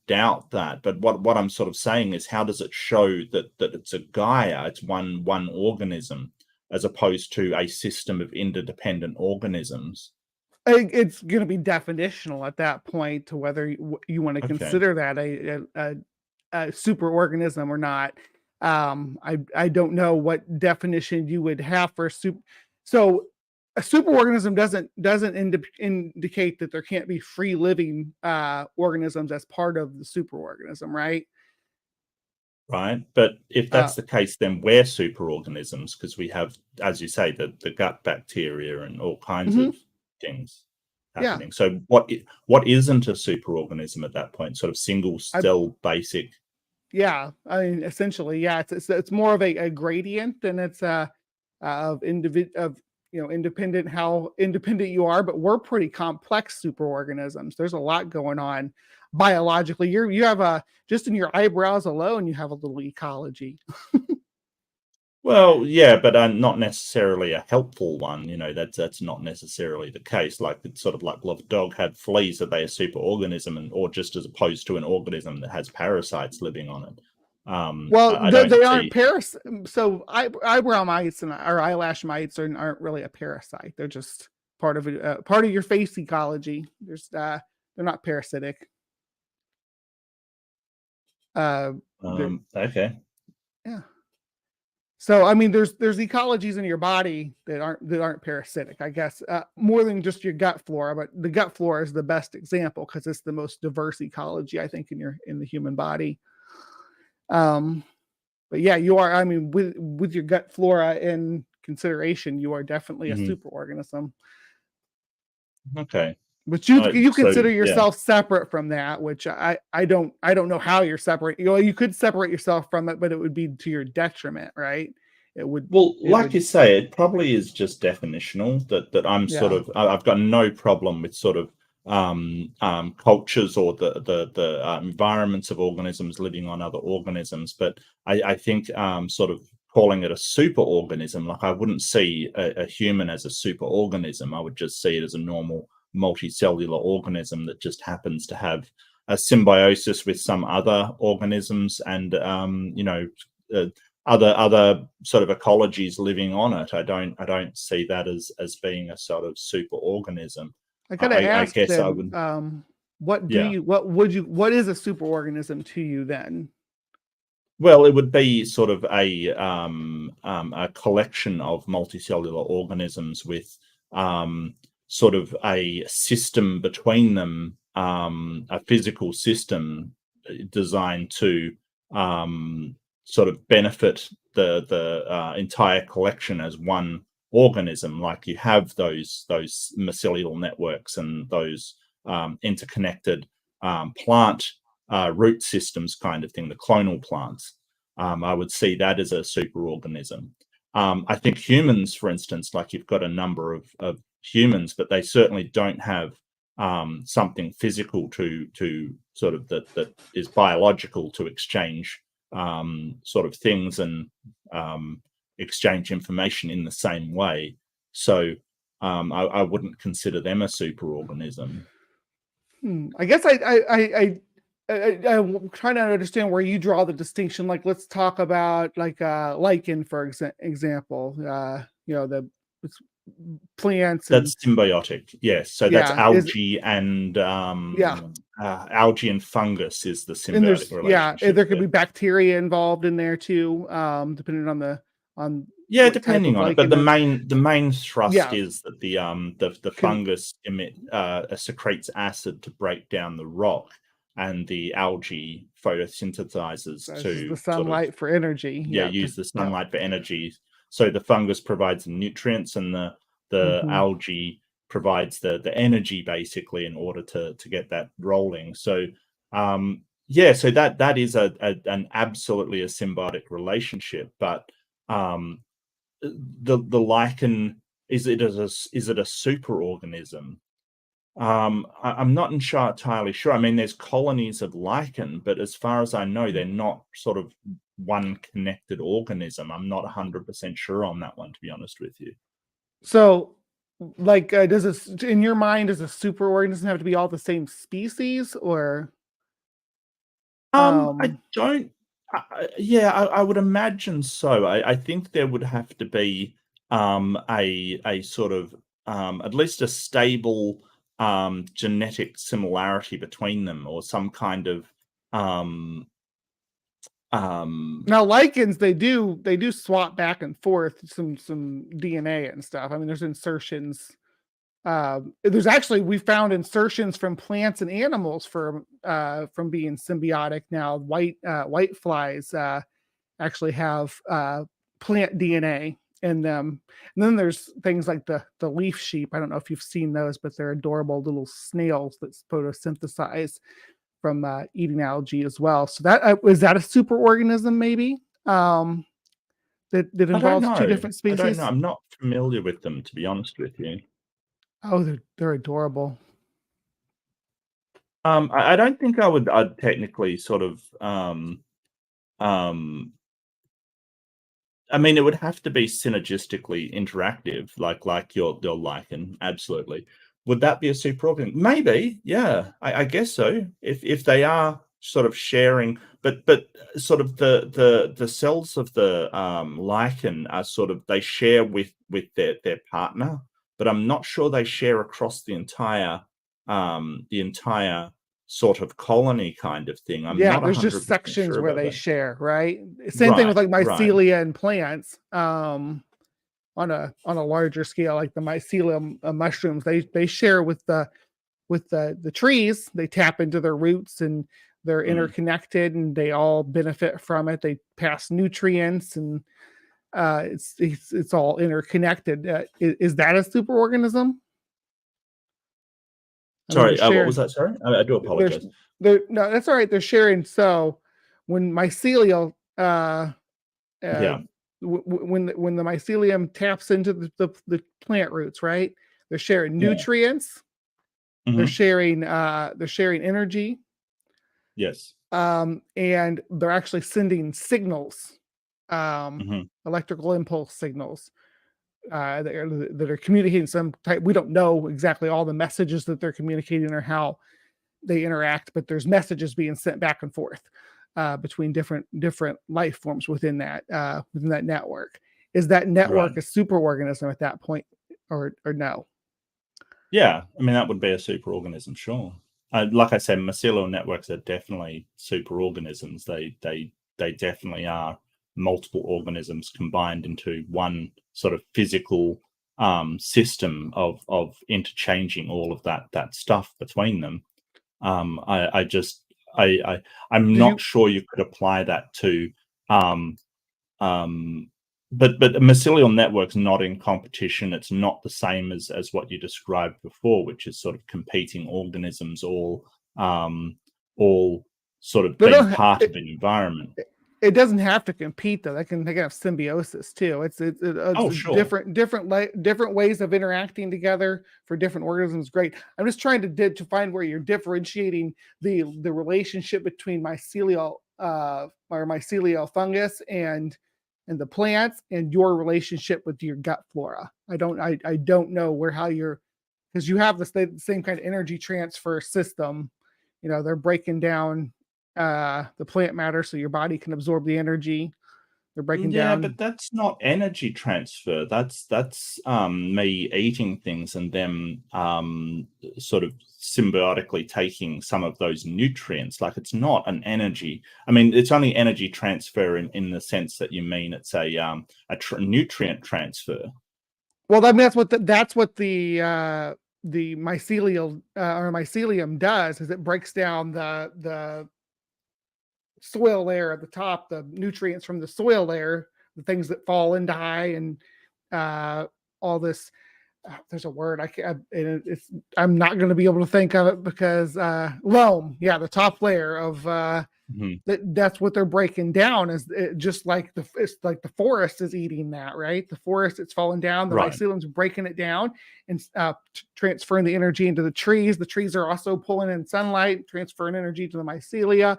doubt that. But what I'm sort of saying is, how does it show that it's a Gaia, it's one organism, as opposed to a system of interdependent organisms? It's going to be definitional at that point to whether you want to Okay. consider that a super organism or not. I don't know what definition you would have for super. So a super organism doesn't indicate that there can't be free living organisms as part of the super organism, right? Right. But if Uh, that's the case, then we're superorganisms because we have, as you say, the gut bacteria and all kinds mhm, of things yeah, happening. So what isn't a superorganism at that point? Sort of single I, cell basic. yeah. I mean, essentially, yeah. It's more of a gradient than it's of independent, how independent you are, but we're pretty complex superorganisms. There's a lot going on biologically. You have a, just in your eyebrows alone, you have a little ecology. Well, yeah, but not necessarily a helpful one. That's not necessarily the case. Like it's sort of like, well, if a dog had fleas, are they a superorganism, or just as opposed to an organism that has parasites living on it? Well, I don't they aren't see. so eyebrow mites or eyelash mites aren't really a parasite. They're just part of part of your face ecology. They're not parasitic. They're, Okay. yeah. So I mean, there's ecologies in your body that aren't parasitic, I guess, more than just your gut flora. But the gut flora is the best example because it's the most diverse ecology, I think, in the human body. But yeah, you are. I mean, with your gut flora in consideration, you are definitely a Mhm. superorganism. Okay. But you So consider yeah. yourself separate from that, which I don't know how you're separate. You could separate yourself from it, but it would be to your detriment, right? It would Well, it like would you say, it probably is just definitional that I'm sort yeah. of I've got no problem with sort of cultures or the environments of organisms living on other organisms, but I think sort of calling it a super organism, like I wouldn't see a human as a super organism. I would just see it as a normal multicellular organism that just happens to have a symbiosis with some other organisms and uh, other sort of ecologies living on it. I don't see that as being a sort of super organism. I gotta I ask guess I then, would. Yeah. what is a superorganism to you then? Well, it would be sort of a collection of multicellular organisms with sort of a system between them, a physical system designed to sort of benefit the entire collection as one organism. Like you have those mycelial networks and those interconnected plant root systems kind of thing, the clonal plants. I would see that as a superorganism. I think humans, for instance, like you've got a number of humans, but they certainly don't have something physical to sort of that is biological to exchange sort of things and exchange information in the same way. So I wouldn't consider them a superorganism. I guess I'm trying to understand where you draw the distinction. Like, let's talk about like lichen, for example. The it's plants and That's symbiotic, yes. So that's yeah, is yeah, algae and fungus is the and symbiotic relationship there could there. be bacteria involved in there too, depending on Yeah, what type depending of on it, but lichen is. the main thrust Yeah, is that the can fungus secretes acid to break down the rock, and the algae photosynthesizes this is the to sort of, sunlight for energy. yeah, Yeah, use the yeah. sunlight for energy. So the fungus provides the nutrients, and the Hmm. algae provides the energy basically in order to get that rolling. So yeah, so that is an absolutely a symbiotic relationship, but um, the lichen, is it a super organism? I'm not entirely sure. I mean, there's colonies of lichen, but as far as I know, they're not sort of one connected organism. I'm not 100% sure on that one, to be honest with you. So, like, in your mind, does a superorganism have to be all the same species, or I don't. Yeah, I would imagine so. I think there would have to be a sort of at least a stable genetic similarity between them, or some kind of um, um, now lichens, they do swap back and forth some DNA and stuff. I mean, there's insertions. There's actually, we found insertions from plants and animals from being symbiotic. Now, white flies actually have plant DNA in them. And then there's things like the leaf sheep. I don't know if you've seen those, but they're adorable little snails that photosynthesize from eating algae as well. So that is that a superorganism maybe that I don't involves two know. different I don't know. species? I'm not familiar with them, to be honest with you. Oh, they're adorable. I don't think I'd technically sort of um I mean, it would have to be synergistically interactive, like your lichen, absolutely. Would that be a superorgan? Maybe, yeah. I guess so. If they are sort of sharing, but sort of the cells of the lichen are sort of, they share with their partner, but I'm not sure they share across the entire sort of colony kind of thing. I'm Yeah, not there's just 100% sections sure where about they that. share, right? Same thing with Right, like right. mycelia and plants. On a larger scale, like the mycelium mushrooms, they share with the trees. They tap into their roots and they're Mm. interconnected, and they all benefit from it. They pass nutrients, and it's all interconnected. Is that a superorganism? I mean, they're Sorry, what was sharing. that? Sorry? I do There's apologize. there No, that's all right. They're sharing. So when mycelial uh, Yeah. when the mycelium taps into the plant roots, right? They're sharing Yeah. nutrients. Mhm. They're sharing energy, Yes. and they're actually sending signals, Mhm. electrical impulse signals that are communicating some type. We don't know exactly all the messages that they're communicating or how they interact, but there's messages being sent back and forth between different life forms within that network. Is that network Right. a superorganism at that point, or no? Yeah. I mean, that would be a superorganism, sure. Like I said, mycelial networks are definitely superorganisms. They definitely are multiple organisms combined into one sort of physical system of interchanging all of that stuff between them. I just I'm Do not you sure you could apply that to um, um, but a mycelial network's not in competition. It's not the same as what you described before, which is sort of competing organisms um, all sort of they being don't part of an environment. it doesn't have to compete though. They can have symbiosis too. It's Oh, sure. different ways of interacting together for different organisms. Great. I'm just trying to find where you're differentiating the relationship between mycelial or mycelial fungus and the plants, and your relationship with your gut flora. I don't know where how you're, because you have the same kind of energy transfer system. They're breaking down the plant matter so your body can absorb the energy. They're breaking Yeah, but down. that's not energy transfer. That's me eating things and them sort of symbiotically taking some of those nutrients. Like, it's not an energy. I mean, it's only energy transfer in the sense that you mean it's a nutrient transfer. Well, I mean that's what the mycelial or mycelium does, is it breaks down the soil layer at the top, the nutrients from the soil layer, the things that fall into high and all this there's a word I can't. I'm not going to be able to think of it because loam. Yeah, the top layer of that's what they're breaking down. Is just like it's like the forest is eating that, right? The forest, it's falling down. The mycelium's breaking it down and transferring the energy into the trees. The trees are also pulling in sunlight, transferring energy to the mycelia.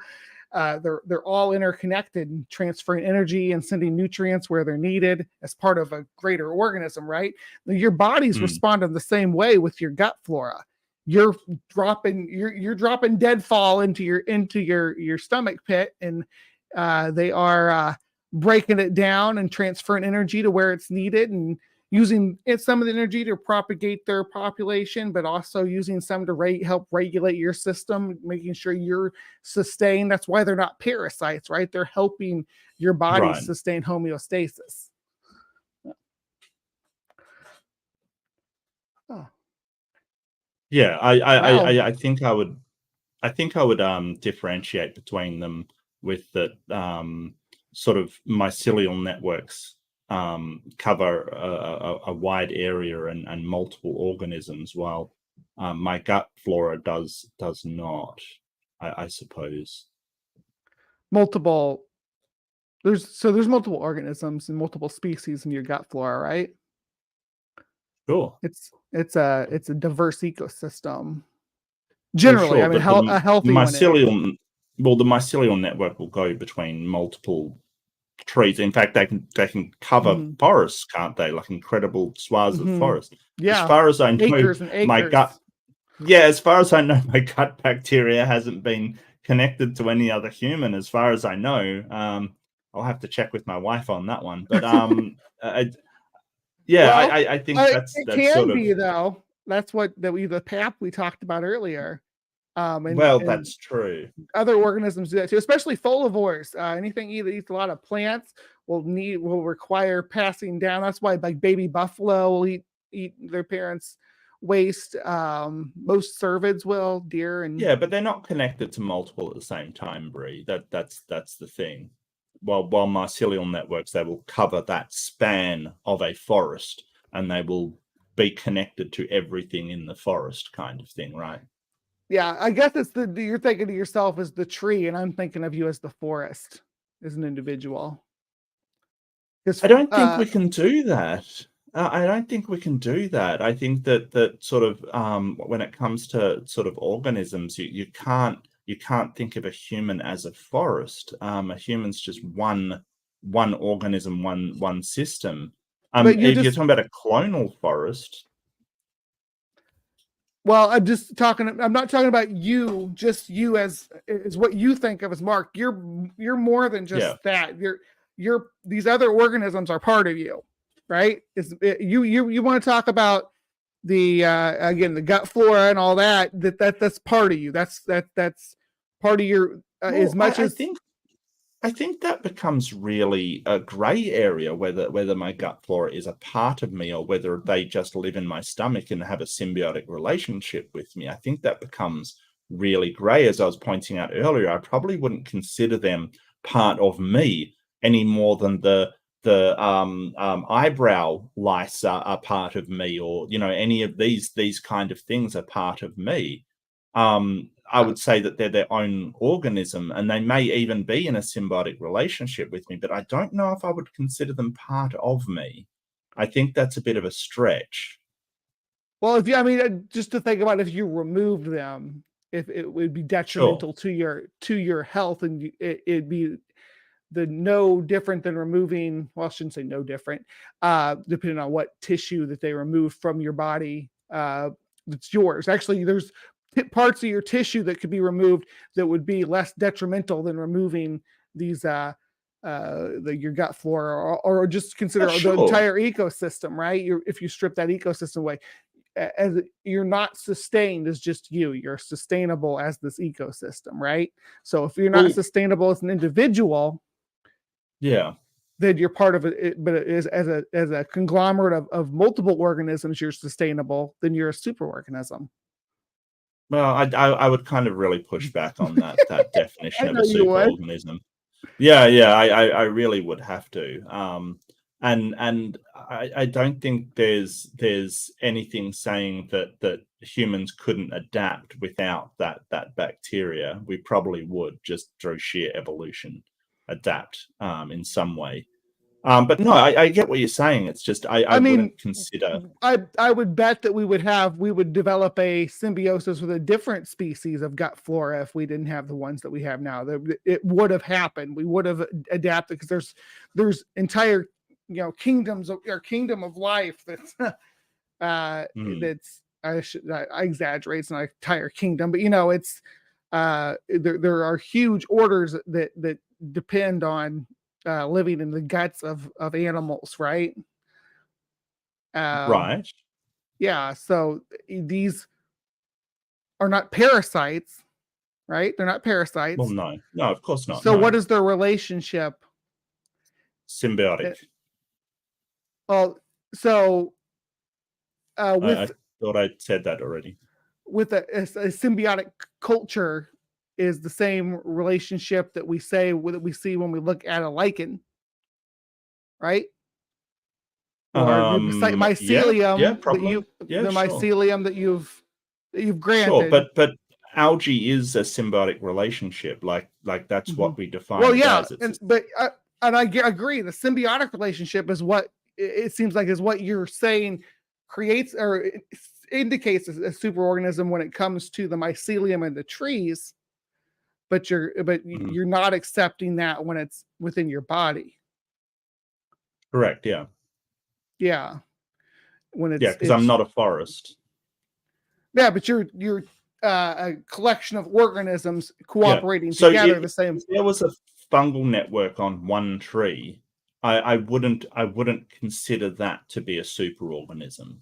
They're all interconnected and transferring energy and sending nutrients where they're needed as part of a greater organism, right? Your body's responding the same way with your gut flora. You're dropping deadfall into your stomach pit, and they are breaking it down and transferring energy to where it's needed, and using some of the energy to propagate their population, but also using some to help regulate your system, making sure you're sustained. That's why they're not parasites, right? They're helping your body sustain homeostasis. Oh. Yeah, I think I would differentiate between them with that sort of mycelial networks cover a wide area and multiple organisms, while my gut flora does not, I suppose. There's multiple organisms and multiple species in your gut flora, right? Sure. It's a diverse ecosystem. Generally, I mean, a healthy mycelial. Well, the mycelial network will go between multiple trees. In fact, they can cover forests, can't they? Like incredible swaths of forest. Yeah. As far as I know, acres and acres. my gut. Yeah, as far as I know, my gut bacteria hasn't been connected to any other human. As far as I know, I'll have to check with my wife on that one. But I think that's can sort be of, though. That's what the PAP we talked about earlier. That's true. Other organisms do that too, especially folivores. Anything that eats a lot of plants will require passing down. That's why like baby buffalo will eat their parents' waste. Most cervids will, deer and but they're not connected to multiple at the same time, Bree. That's the thing. While mycelial networks, they will cover that span of a forest, and they will be connected to everything in the forest, kind of thing, right? Yeah, I guess you're thinking of yourself as the tree, and I'm thinking of you as the forest, as an individual. I don't think we can do that. I don't think we can do that. I think that sort of when it comes to sort of organisms, you can't think of a human as a forest. A human's just one organism, one system. But if you're talking about a clonal forest. Well, I'm not talking about you, just you as what you think of as Mark. You're more than just that. These other organisms are part of you, right? You want to talk about the again, the gut flora and all that's part of you. That's part of your I think that becomes really a gray area, whether my gut flora is a part of me or whether they just live in my stomach and have a symbiotic relationship with me. I think that becomes really gray. As I was pointing out earlier, I probably wouldn't consider them part of me any more than the eyebrow lice are part of me, or any of these kind of things are part of me. I would say that they're their own organism, and they may even be in a symbiotic relationship with me, but I don't know if I would consider them part of me. I think that's a bit of a stretch. Well, just to think about if you removed them, if it would be detrimental to your health, and it'd be no different than removing, well, I shouldn't say no different, depending on what tissue that they remove from your body, that's yours. Actually, there's parts of your tissue that could be removed that would be less detrimental than removing these your gut flora, or just consider the entire ecosystem, right? If you strip that ecosystem away, as you're not sustained as just you're sustainable as this ecosystem, right? So if you're not sustainable as an individual, then you're part of it. But it is as a conglomerate of multiple organisms, you're sustainable, then you're a superorganism. Well, I would kind of really push back on that definition of a superorganism. Yeah, I really would have to. and I don't think there's anything saying that humans couldn't adapt without that bacteria. We probably would, just through sheer evolution, adapt in some way. But no, I get what you're saying. It's just I mean, wouldn't consider. I would bet that we would develop a symbiosis with a different species of gut flora if we didn't have the ones that we have now. It would have happened. We would have adapted, because there's entire kingdoms or kingdom of life that's that's I exaggerate. It's not an entire kingdom, but it's there are huge orders that depend on living in the guts of animals, right? Right. Yeah, so these are not parasites, right? They're not parasites. Well, no, of course not. So no. what is their relationship? Symbiotic. Well, so I thought I said that already. With a symbiotic culture is the same relationship that we see when we look at a lichen, right? Or mycelium, probably. the mycelium that you've granted. Sure, but algae is a symbiotic relationship, like that's what we define. Well, yeah, as. And I agree. The symbiotic relationship is what it seems like is what you're saying creates or indicates a superorganism when it comes to the mycelium and the trees. But you're not accepting that when it's within your body. Correct. Yeah. Yeah. When it's because I'm not a forest. Yeah, but you're a collection of organisms cooperating together. The same. If there was a fungal network on one tree, I wouldn't consider that to be a superorganism.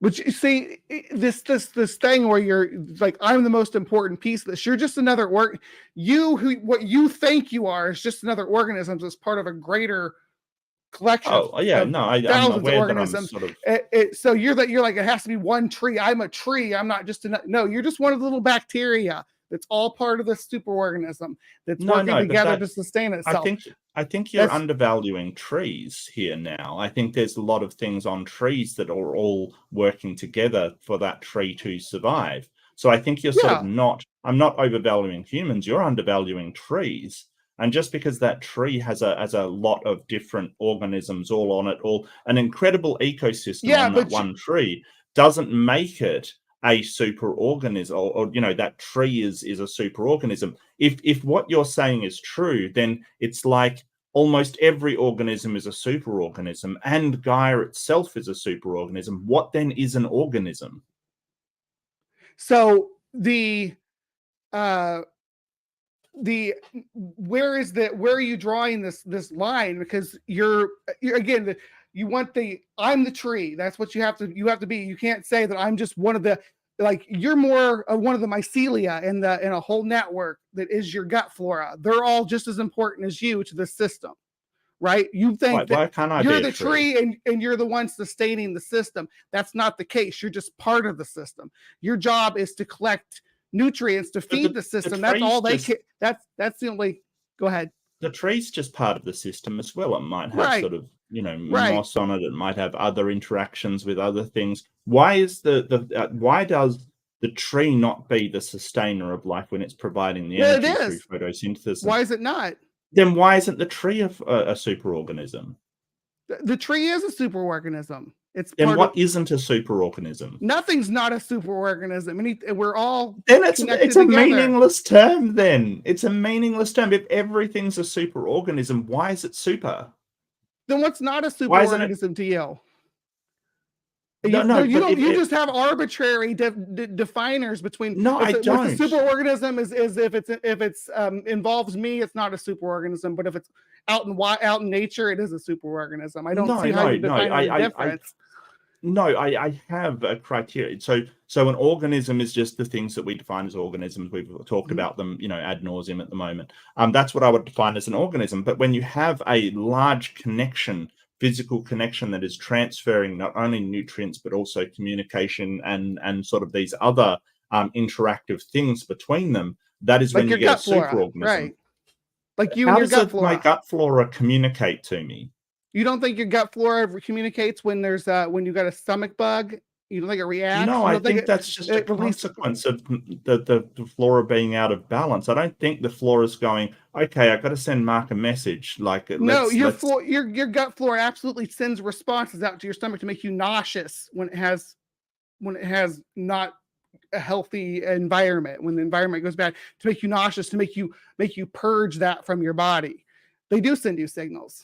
But you see, this thing where you're like, I'm the most important piece of this. You're just another what you think you are is just another organism that's part of a greater collection. Oh yeah, no, I'm aware that I'm sort of. So you're like, it has to be one tree. I'm a tree. I'm not just no. You're just one of the little bacteria that's all part of the superorganism that's working together to sustain itself. I think you're undervaluing trees here now. I think there's a lot of things on trees that are all working together for that tree to survive. So I think you're sort of not. I'm not overvaluing humans. You're undervaluing trees. And just because that tree has a lot of different organisms all on it, all an incredible ecosystem on that one tree, doesn't make it a superorganism, or that tree is a superorganism. If what you're saying is true, then it's like almost every organism is a superorganism, and Gaia itself is a superorganism. What then is an organism? So where are you drawing this line? Because you're again, you want I'm the tree. That's what you have to be. You can't say that I'm just one of the, like, you're more of one of the mycelia in a whole network that is your gut flora. They're all just as important as you to the system, right? You think that you're the tree and you're the one sustaining the system. That's not the case. You're just part of the system. Your job is to collect nutrients to feed the system. That's all they can. That's the only. Go ahead. The tree's just part of the system as well. It might have sort of moss on it. It might have other interactions with other things. Why is why does the tree not be the sustainer of life when it's providing the energy through photosynthesis? Why is it not? Then why isn't the tree a superorganism? The tree is a superorganism. Then what isn't a superorganism? Nothing's not a superorganism. We're all then it's a meaningless term. Then it's a meaningless term. If everything's a superorganism, why is it super? Then what's not a superorganism to you? You just have arbitrary definers between. No, I don't. A superorganism is if it's involves me, it's not a superorganism. But if it's out in nature, it is a superorganism. I don't see how you define the difference. I have a criteria. So an organism is just the things that we define as organisms. We've talked about them, ad nauseum at the moment. That's what I would define as an organism. But when you have a large physical connection that is transferring not only nutrients but also communication and sort of these other interactive things between them, that is when you get a superorganism. Right. Like you How and your gut flora. My gut flora communicate to me? You don't think your gut flora communicates when there's when you got a stomach bug? You don't think it reacts? No, You I don't think think that's just a it releases? consequence of the flora being out of balance. I don't think the flora's going, okay, I've got to send Mark a message. Like, No, let's. your gut flora absolutely sends responses out to your stomach to make you nauseous when it has not a healthy environment, when the environment goes bad, to make you nauseous, to make you purge that from your body. They do send you signals.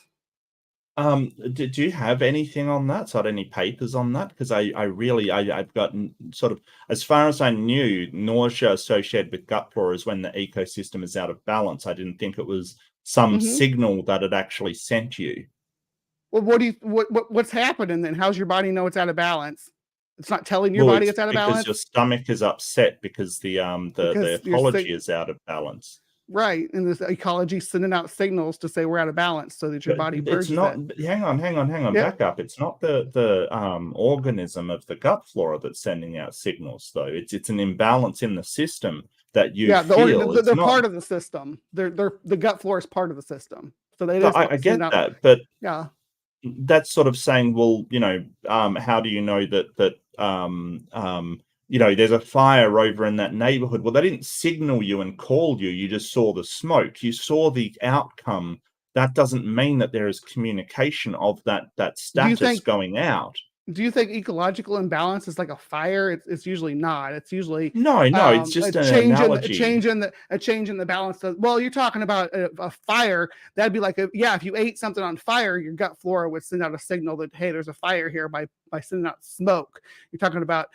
Do you have anything on that? So, any papers on that? Because I've gotten sort of, as far as I knew, nausea associated with gut flora is when the ecosystem is out of balance. I didn't think it was some signal that it actually sent you. Well, what's happening then? How's your body know it's out of balance? It's not telling your Well, body it's out of because balance your stomach is upset because the because ecology is out of balance. right, and this ecology sending out signals to say we're out of balance so that your But body it's purges not. it. Hang on. Yeah. Back up. It's not the organism of the gut flora that's sending out signals, though. It's an imbalance in the system that you feel. They're part of the system. They're the gut flora is part of the system. So that So is I get that, but yeah. that's sort of saying, well, how do you know that there's a fire over in that neighborhood? Well, they didn't signal you and call you. You just saw the smoke. You saw the outcome. That doesn't mean that there is communication of that status going out. Do you think ecological imbalance is like a fire? It's usually not. It's usually No, it's just an analogy. A change in the balance. Well, you're talking about a fire. That'd be like if you ate something on fire, your gut flora would send out a signal that, hey, there's a fire here by sending out smoke. You're talking about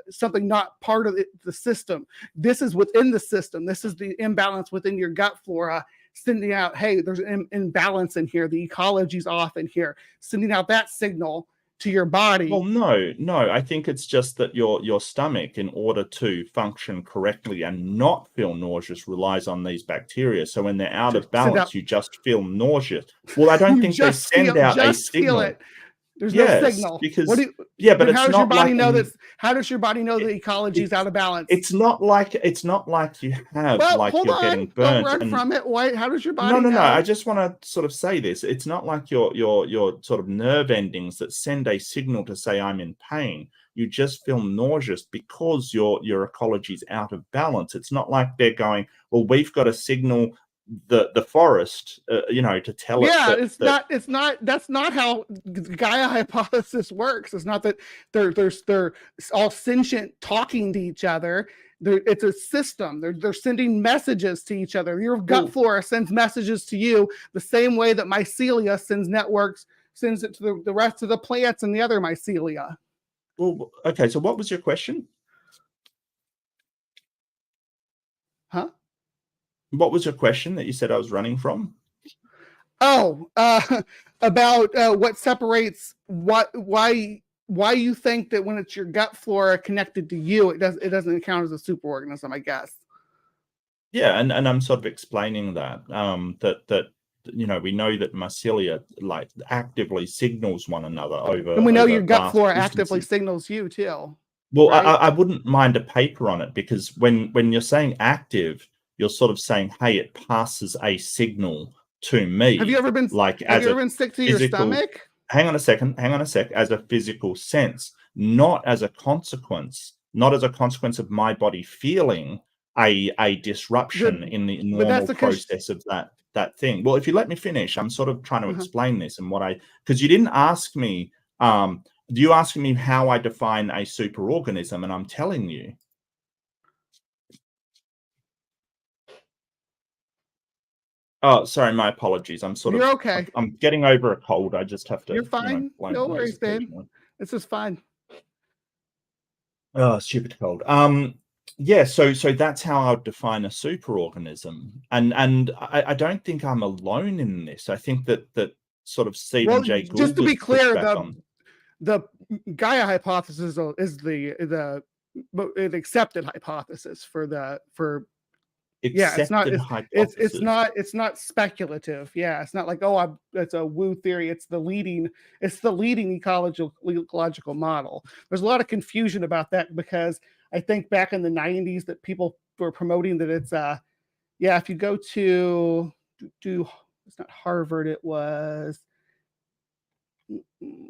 something not part of the system. This is within the system. This is the imbalance within your gut flora, sending out, hey, there's an imbalance in here. The ecology's off in here, sending out that signal to your body. Well, no. I think it's just that your stomach, in order to function correctly and not feel nauseous, relies on these bacteria. So when they're out of balance, you just feel nauseous. Well, I don't think they send out a signal. There's no signal. Because but how does your body know that? How does your body know the ecology is out of balance? It's not like you have you're getting burnt. Don't run from it. Why? How does your body know? No. I just want to sort of say this. It's not like your sort of nerve endings that send a signal to say I'm in pain. You just feel nauseous because your ecology is out of balance. It's not like they're going, well, we've got a signal the forest, to tell it. Yeah, it's not. That's not how Gaia hypothesis works. It's not that they're all sentient talking to each other. It's a system. They're sending messages to each other. Your gut flora sends messages to you the same way that mycelia sends it to the rest of the plants and the other mycelia. Well, okay. So what was your question? Huh? What was your question that you said I was running from? Oh, about what separates why you think that when it's your gut flora connected to you, it doesn't count as a superorganism, I guess. Yeah, and I'm sort of explaining that that we know that mycelia actively signals one another over. And we know your gut flora actively signals you too. Well, right? I wouldn't mind a paper on it, because when you're saying active, you're sort of saying, hey, it passes a signal to me. Have you ever been sick to your stomach? Hang on a sec. As a physical sense, not as a consequence of my body feeling a disruption in the normal process of that thing. Well, if you let me finish, I'm sort of trying to explain this, and because you didn't ask me, you asked me how I define a superorganism, and I'm telling you. Oh, sorry, my apologies. You're okay. I'm getting over a cold. I just have to. You're fine. No worries, babe. This is fine. Oh, stupid cold. Yeah. So that's how I would define a superorganism, and I don't think I'm alone in this. I think that sort of Stephen Jay Gould. Just to be clear, the Gaia hypothesis is the accepted hypothesis it's not speculative. Yeah, it's not like, it's a woo theory. It's the leading ecological model. There's a lot of confusion about that, because I think back in the 90s that people were promoting that it's if you go to it's not Harvard, it was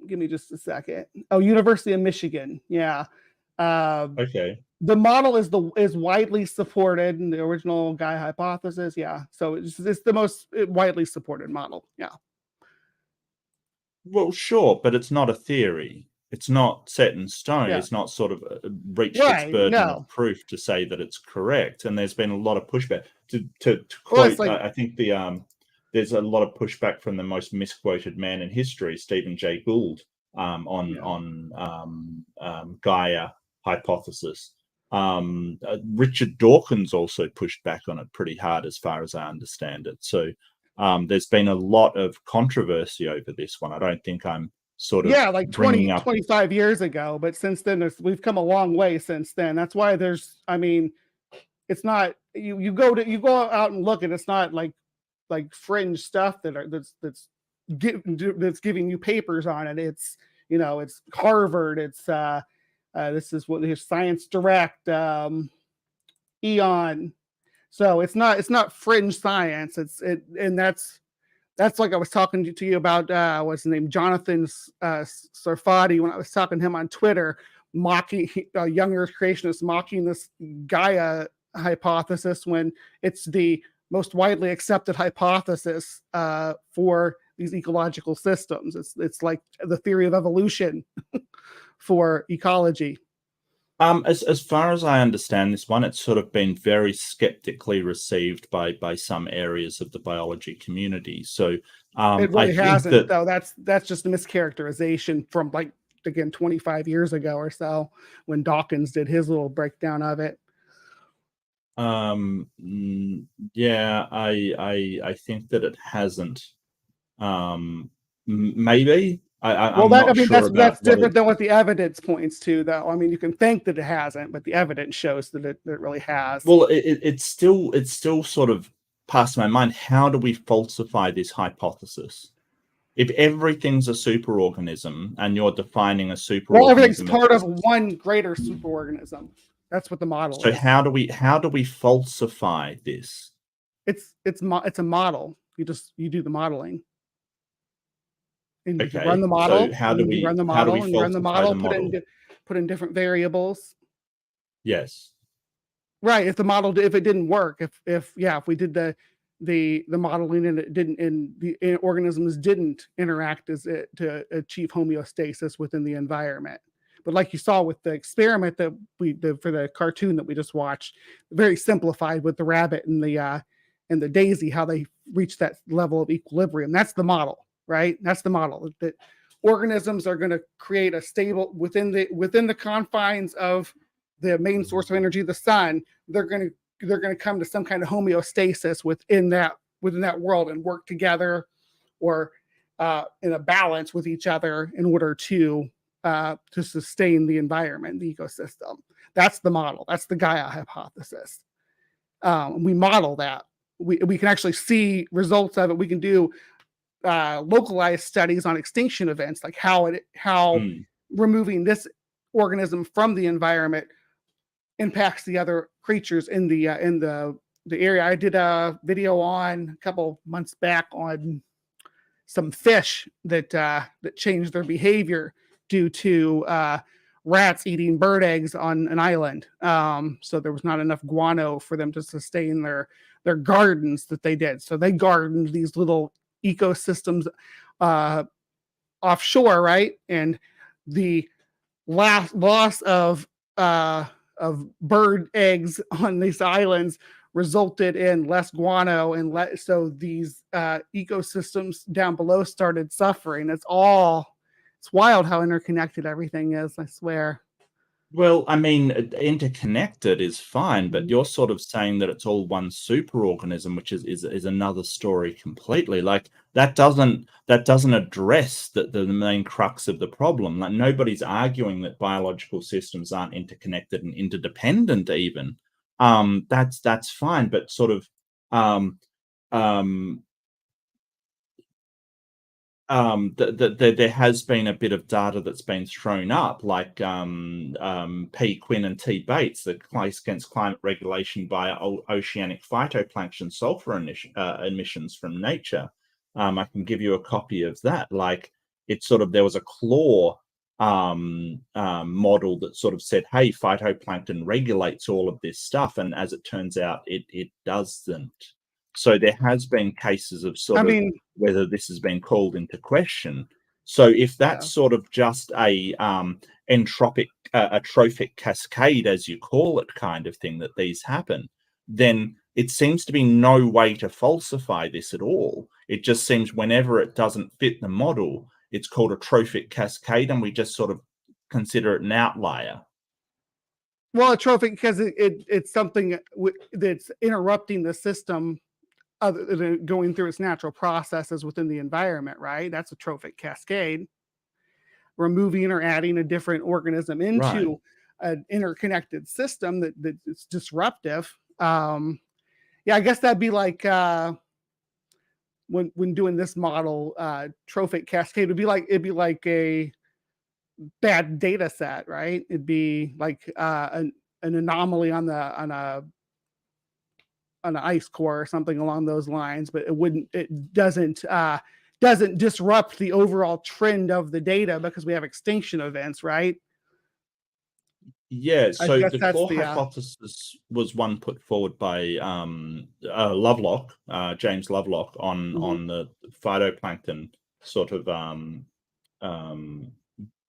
Give me just a second. Oh, University of Michigan. Yeah. Okay. The model is widely supported in the original Gaia hypothesis. Yeah. So it's the most widely supported model. Yeah. Well, sure, but it's not a theory. It's not set in stone. Yeah. It's not sort of reached its Right. burden No. of proof to say that it's correct. And there's been a lot of pushback. To Well, it's quote, like, I think there's a lot of pushback from the most misquoted man in history, Stephen Jay Gould, on Gaia hypothesis. Richard Dawkins also pushed back on it pretty hard, as far as I understand it. So there's been a lot of controversy over this one. I don't think I'm sort of like bringing up 25 years ago, but since then we've come a long way since then. That's why it's not, you go out and look, and it's not like fringe stuff that's giving you papers on it. It's, it's Harvard, it's this is what here's Science Direct, Eon. So it's not fringe science. And that's like I was talking to you about what's his name, Jonathan Sarfati, when I was talking to him on Twitter, mocking young Earth creationists, mocking this Gaia hypothesis when it's the most widely accepted hypothesis for these ecological systems. It's like the theory of evolution for ecology. As far as I understand this one, it's sort of been very skeptically received by some areas of the biology community. So it really hasn't, though. That's just a mischaracterization from, like, again, 25 years ago or so, when Dawkins did his little breakdown of it. Yeah, I think that it hasn't. Maybe. I'm not sure that's different than what the evidence points to, though. I mean, you can think that it hasn't, but the evidence shows that it really has. Well, it's still sort of past my mind. How do we falsify this hypothesis? If everything's a superorganism and you're defining a superorganism, well, everything's part of one greater superorganism. That's what the model is. So how do we falsify this? It's a model. You do the modeling. And you Okay. run the model. So how do we run the model? How do we and run the model, model? Put in different variables. Yes. Right. If it didn't work, if we did the modeling and it didn't, and the organisms didn't interact to achieve homeostasis within the environment. But like you saw with the experiment that we did for the cartoon that we just watched, very simplified with the rabbit and the daisy, how they reach that level of equilibrium. That's the model, right? That's the model, that organisms are going to create a stable within the confines of the main source of energy, the sun. They're going to come to some kind of homeostasis within that world and work together, or in a balance with each other in order to sustain the environment, the ecosystem. That's the model. That's the Gaia hypothesis. We model that. We can actually see results of it. We can do localized studies on extinction events, like how removing this organism from the environment impacts the other creatures in the area. I did a video on a couple months back on some fish that changed their behavior due to rats eating bird eggs on an island. So there was not enough guano for them to sustain their gardens that they did. So they gardened these little ecosystems offshore, right? And the loss of bird eggs on these islands resulted in less guano, and so these ecosystems down below started suffering. It's wild how interconnected everything is, I swear. Well, I mean, interconnected is fine, but you're sort of saying that it's all one superorganism, which is another story completely. Like that doesn't address the main crux of the problem. Like nobody's arguing that biological systems aren't interconnected and interdependent even. That's fine, but sort of there has been a bit of data that's been thrown up, like P. Quinn and T. Bates, the case against climate regulation by oceanic phytoplankton sulfur emissions from nature. I can give you a copy of that. Like it's sort of, there was a claw model that sort of said, hey, phytoplankton regulates all of this stuff, and as it turns out, it doesn't. So there has been cases of sort of whether this has been called into question. So if that's sort of just a entropic, a trophic cascade, as you call it, kind of thing, that these happen, then it seems to be no way to falsify this at all. It just seems whenever it doesn't fit the model, it's called a trophic cascade, and we just sort of consider it an outlier. Well, a trophic because it's something that's interrupting the system other than going through its natural processes within the environment, right? That's a trophic cascade. Removing or adding a different organism into an interconnected system that's disruptive. Yeah, I guess that'd be like when doing this model, trophic cascade it'd be like a bad data set, right? It'd be like an anomaly on an ice core or something along those lines, but it doesn't disrupt the overall trend of the data because we have extinction events, right? Yeah, so the claw hypothesis was one put forward by Lovelock, James Lovelock, on the phytoplankton sort of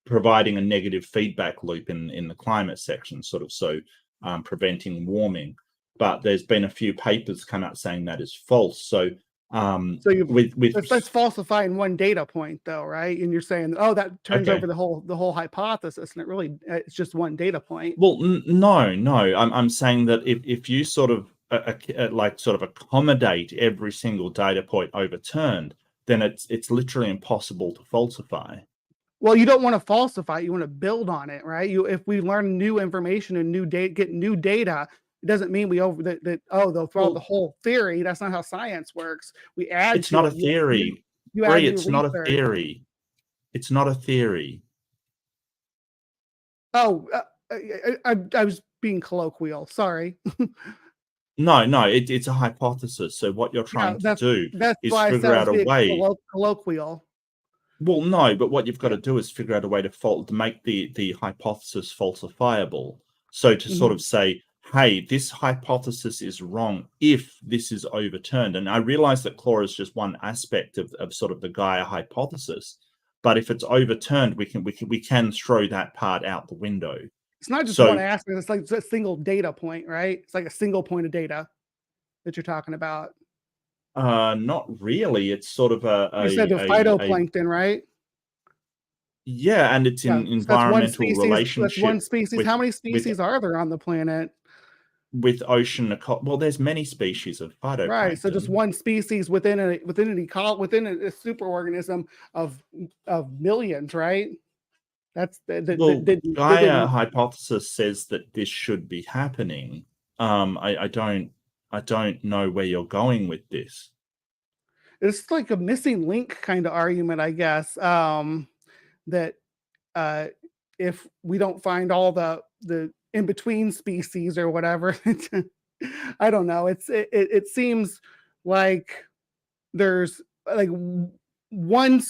providing a negative feedback loop in the climate section, sort of, so preventing warming. But there's been a few papers come out saying that is false. So that's falsifying one data point, though, right? And you're saying, oh, that turns over the whole hypothesis, and it's just one data point. Well, no, I'm saying that if you sort of accommodate every single data point overturned, then it's literally impossible to falsify. Well, you don't want to falsify; you want to build on it, right? If we learn new information and get new data, it doesn't mean they'll throw out the whole theory. That's not how science works. We add. It's not a theory. It's not a theory. It's not a theory. Oh, I was being colloquial. Sorry. No, it's a hypothesis. So what you're trying to do is figure out a way. Colloquial. Well, no, but what you've got to do is figure out a way to make the hypothesis falsifiable. So to sort of say, hey, this hypothesis is wrong if this is overturned. And I realize that claw is just one aspect of sort of the Gaia hypothesis. But if it's overturned, we can throw that part out the window. It's not just one aspect, it's like a single data point, right? It's like a single point of data that you're talking about. Not really. It's sort of you said the phytoplankton, right? Yeah, and it's in environmental relationship. That's one species. How many species are there on the planet? With ocean, well, there's many species of phytoplankton. Right, so just one species within a superorganism of millions, right? That's the Gaia hypothesis says that this should be happening. I don't know where you're going with this. It's like a missing link kind of argument, I guess. That if we don't find all the in between species or whatever, I don't know. It seems like there's like one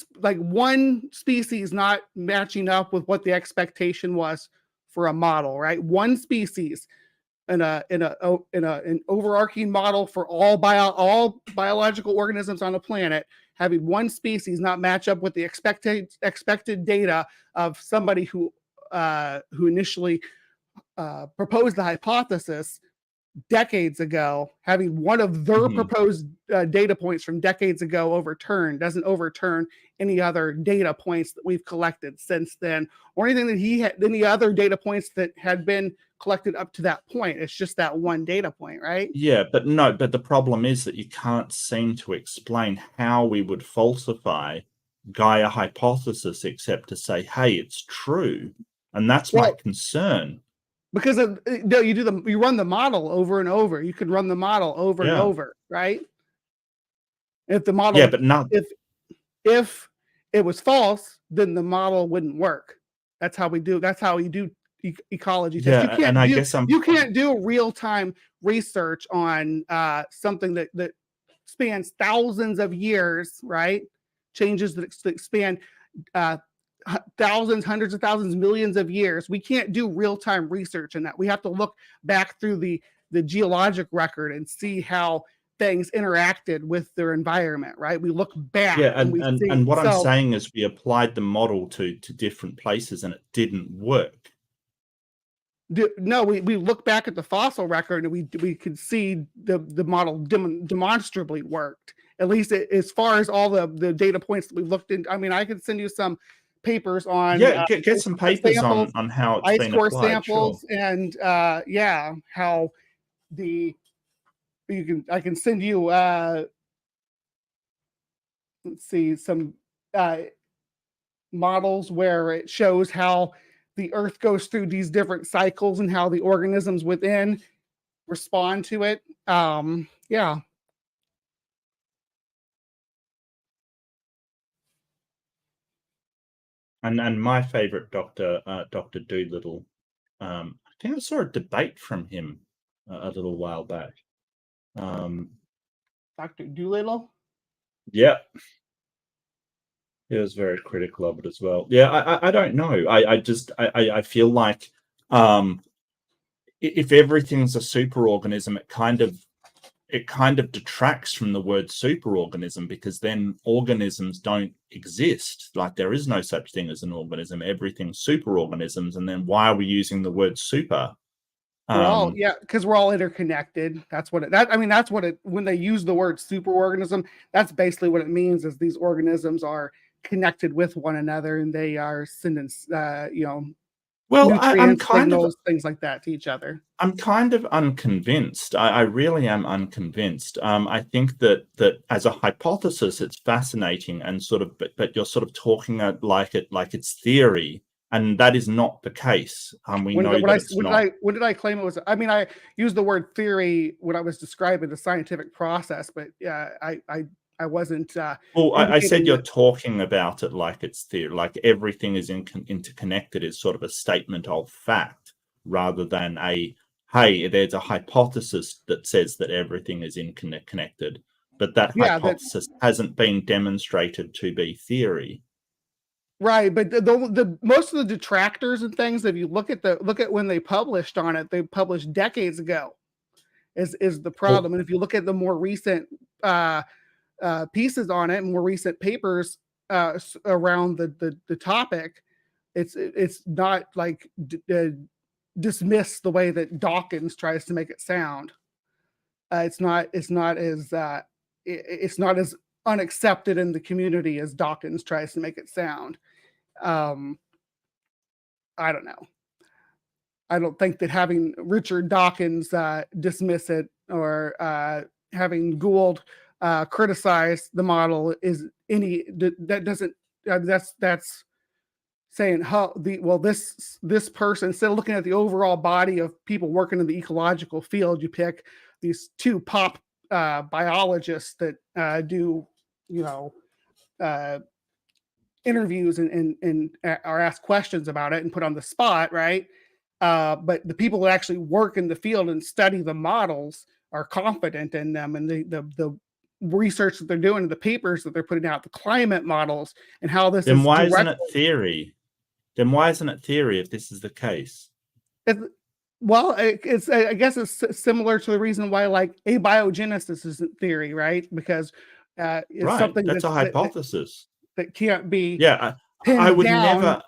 species not matching up with what the expectation was for a model, right? One species in an overarching model for all biological organisms on the planet, having one species not match up with the expected data of somebody who initially proposed the hypothesis decades ago, having one of their proposed data points from decades ago overturned doesn't overturn any other data points that we've collected since then, or anything that any other data points that had been collected up to that point. It's just that one data point, right? Yeah, but the problem is that you can't seem to explain how we would falsify Gaia hypothesis except to say, hey, it's true. And that's my concern. Because you run the model over and over. You could run the model over and over, right? If the model, but not if it was false, then the model wouldn't work. That's how we do. That's how you do ecology tests. You can't do real-time research on something that spans thousands of years, right? Changes that span thousands, hundreds of thousands, millions of years. We can't do real-time research in that. We have to look back through the geologic record and see how things interacted with their environment, right? We look back and we see. and what I'm saying is we applied the model to different places and it didn't work. No, we look back at the fossil record and we could see the model demonstrably worked. At least as far as all the data points that we looked in. I mean, I could send you some papers on get some papers samples, on how it's ice been core applied. samples, Sure. and how I can send you let's see, some models where it shows how the Earth goes through these different cycles and how the organisms within respond to it. Yeah. And my favorite Dr. Doolittle, I think I saw a debate from him a little while back. Dr. Doolittle? Yeah. He was very critical of it as well. Yeah, I don't know. I feel like if everything's a superorganism, it kind of detracts from the word superorganism, because then organisms don't exist. Like, there is no such thing as an organism. Everything's superorganisms, and then why are we using the word super? Because we're all interconnected. That's what when they use the word superorganism, that's basically what it means, is these organisms are connected with one another and they are sending well, I'm kind of things like that to each other. I'm kind of unconvinced. I really am unconvinced. I think that as a hypothesis, it's fascinating and but you're sort of talking like it's theory, and that is not the case. We know that it's not. When did I claim it was? I mean, I used the word theory when I was describing the scientific process, but I wasn't. Well, I said you're talking about it like it's theory, like everything is interconnected, is sort of a statement of fact, rather than hey, there's a hypothesis that says that everything is connected, but that hypothesis hasn't been demonstrated to be theory. Right, but the most of the detractors and things, if you look at when they published on it, they published decades ago, is the problem. And if you look at the more recent pieces on it, more recent papers around the topic, it's not like dismissed the way that Dawkins tries to make it sound. It's not as unaccepted in the community as Dawkins tries to make it sound. I don't know. I don't think that having Richard Dawkins dismiss it, or having Gould criticize the model is that's saying this person, instead of looking at the overall body of people working in the ecological field, you pick these two pop biologists that do interviews and are asked questions about it and put on the spot, right? But the people that actually work in the field and study the models are confident in them, and the research that they're doing, the papers that they're putting out, the climate models, and how this then why isn't it theory? Then why isn't it theory if this is the case? Well, it's I guess it's similar to the reason why like abiogenesis isn't theory, right? Because it's something that's a hypothesis that can't be. Yeah, I would never.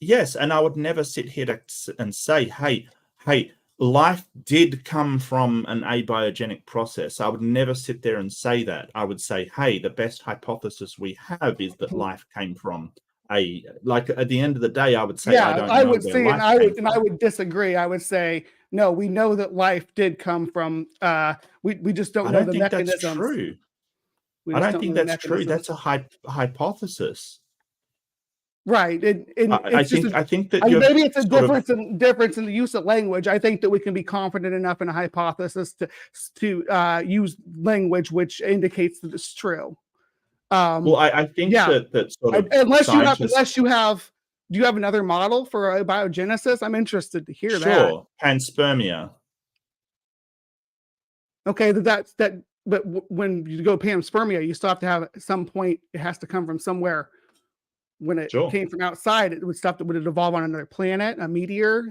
Yes, and I would never sit here and say, hey, life did come from an abiogenic process. I would never sit there and say that. I would say, hey, the best hypothesis we have is that life came from like at the end of the day, I would say, I would disagree. I would say, no, we know that life did come from, we just don't know the mechanisms. That's true. I don't think that's true. That's a hypothesis. Right. I think that maybe it's a difference in the use of language. I think that we can be confident enough in a hypothesis to use language which indicates that it's true. Well, I think that sort of unless you have, do you have another model for abiogenesis? I'm interested to hear that. Sure, panspermia. Okay, but when you go panspermia, you still have to have at some point, it has to come from somewhere when it Sure. came from outside, it was stuff that would evolve on another planet, a meteor.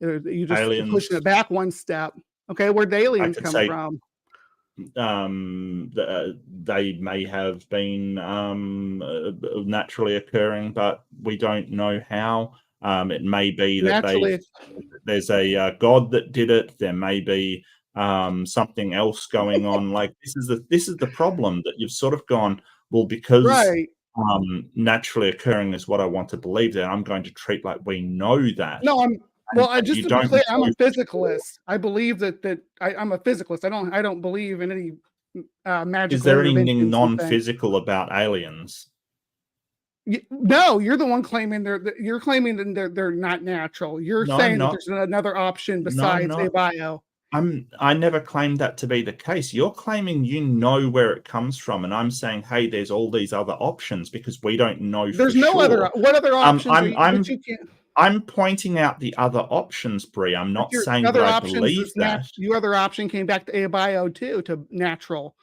You just Aliens. pushing it back one step. Okay, where'd the aliens could come say- from? They may have been naturally occurring, but we don't know how. It may be that Naturally, there's a god that did it. There may be something else going on. Like this is the problem, that you've sort of gone, well, because right. naturally occurring is what I want to believe, that I'm going to treat like we know that. No, And just you to be don't clear, I'm a know for physicalist. I believe that I'm a physicalist. I don't believe in any magical Is there anything interventions and things. non-physical about aliens? No, you're the one claiming you're claiming that they're not natural. You're No, saying that not. there's another option No, besides not. a bio. I never claimed that to be the case. You're claiming you know where it comes from, and I'm saying, hey, there's all these other options because we don't know There's for no sure. other. What other options are I'm that you can't? I'm pointing out the other options, Brie. I'm not Your saying other that I options believe is that. your other option came back to a bio too, to naturally,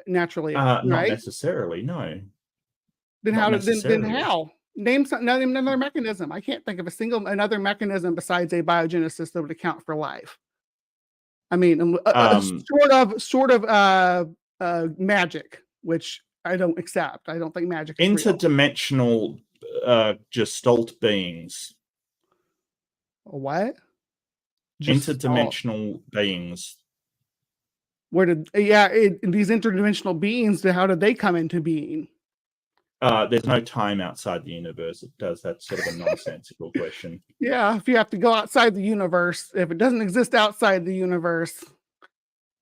Not right? necessarily, no. Then Not how? Then necessarily. how? Name another mechanism. I can't think of another mechanism besides abiogenesis that would account for life. I mean, sort of magic, which I don't accept. I don't think magic is real. Interdimensional gestalt beings. What? Interdimensional beings. Where did these interdimensional beings? How did they come into being? There's no time outside the universe. It does. That's sort of a nonsensical question. Yeah, if you have to go outside the universe, if it doesn't exist outside the universe,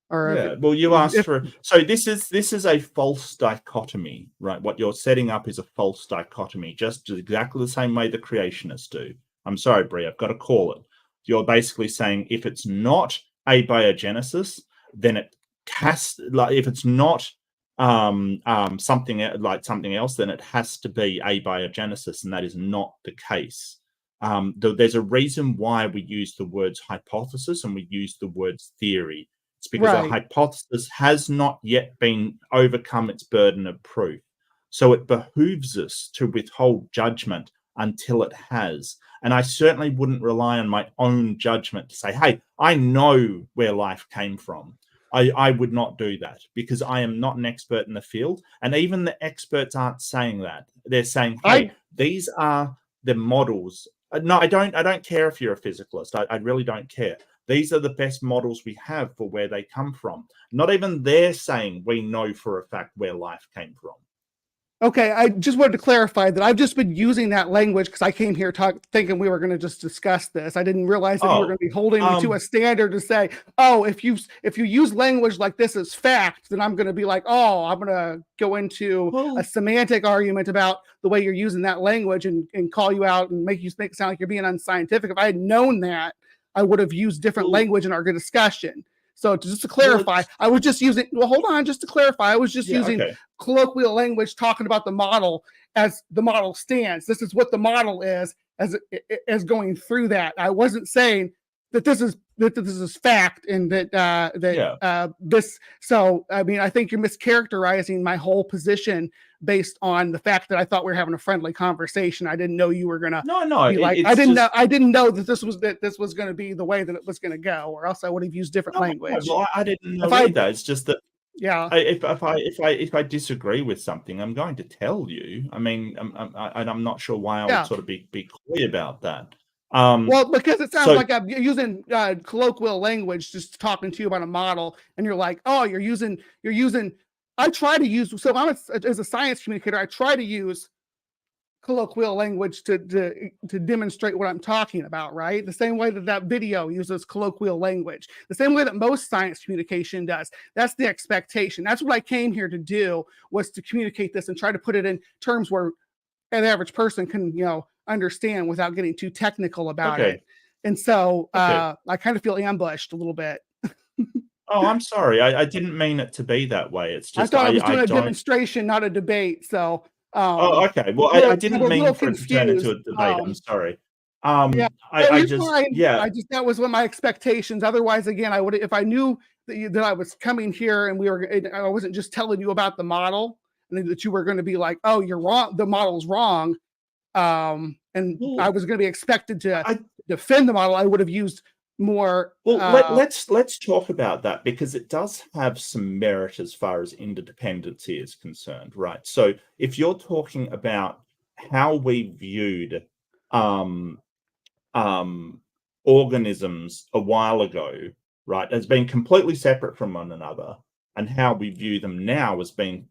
or Yeah, well, you asked for. So this is a false dichotomy, right? What you're setting up is a false dichotomy, just exactly the same way the creationists do. I'm sorry, Brie, I've got to call it. You're basically saying if it's not abiogenesis, then it has, like, if it's not something else, then it has to be abiogenesis, and that is not the case. There's a reason why we use the words hypothesis and we use the words theory. It's because a hypothesis has not yet been overcome its burden of proof. So it behooves us to withhold judgment until it has. And I certainly wouldn't rely on my own judgment to say, hey, I know where life came from. I would not do that because I am not an expert in the field. And even the experts aren't saying that. They're saying, hey, these are the models. No, I don't care if you're a physicalist. I really don't care. These are the best models we have for where they come from. Not even they're saying we know for a fact where life came from. Okay, I just wanted to clarify that I've just been using that language because I came here thinking we were going to just discuss this. I didn't realize that you were going to be holding me to a standard to say, oh, if you use language like this as fact, then I'm going to be like, oh, I'm going to go into a semantic argument about the way you're using that language and call you out and make it sound like you're being unscientific. If I had known that, I would have used different language in our discussion. So just to clarify, I was just using, hold on, just to clarify, I was just using colloquial language talking about the model as the model stands. This is what the model is as going through that. I wasn't saying that this is fact and this. So, I mean, I think you're mischaracterizing my whole position based on the fact that I thought we were having a friendly conversation. I didn't know you were gonna. No. Be like, I didn't know that this was going to be the way that it was going to go, or else I would have used different language. Well, I didn't know either. It's just that. Yeah. If I disagree with something, I'm going to tell you. I mean, I'm not sure why I would sort of be coy about that. Well, because it sounds like I'm using colloquial language, just talking to you about a model, and you're like, oh, you're using. I try to use. So as a science communicator, I try to use colloquial language to demonstrate what I'm talking about, right? The same way that video uses colloquial language, the same way that most science communication does. That's the expectation. That's what I came here to do, was to communicate this and try to put it in terms where an average person can, understand without getting too technical about it. And so I kind of feel ambushed a little bit. Oh, I'm sorry. I didn't mean it to be that way. It's just I thought I was doing a demonstration, not a debate. So okay. Well, I didn't mean for it to turn into a debate. I'm sorry. That was what my expectations. Otherwise, again, I would, if I knew that I was coming here and I wasn't just telling you about the model and that you were going to be like, oh, you're wrong, the model's wrong, and I was going to be expected to defend the model, I would have used more. Let's talk about that, because it does have some merit as far as interdependency is concerned, right? So if you're talking about how we viewed organisms a while ago, right, as being completely separate from one another, and how we view them now as being,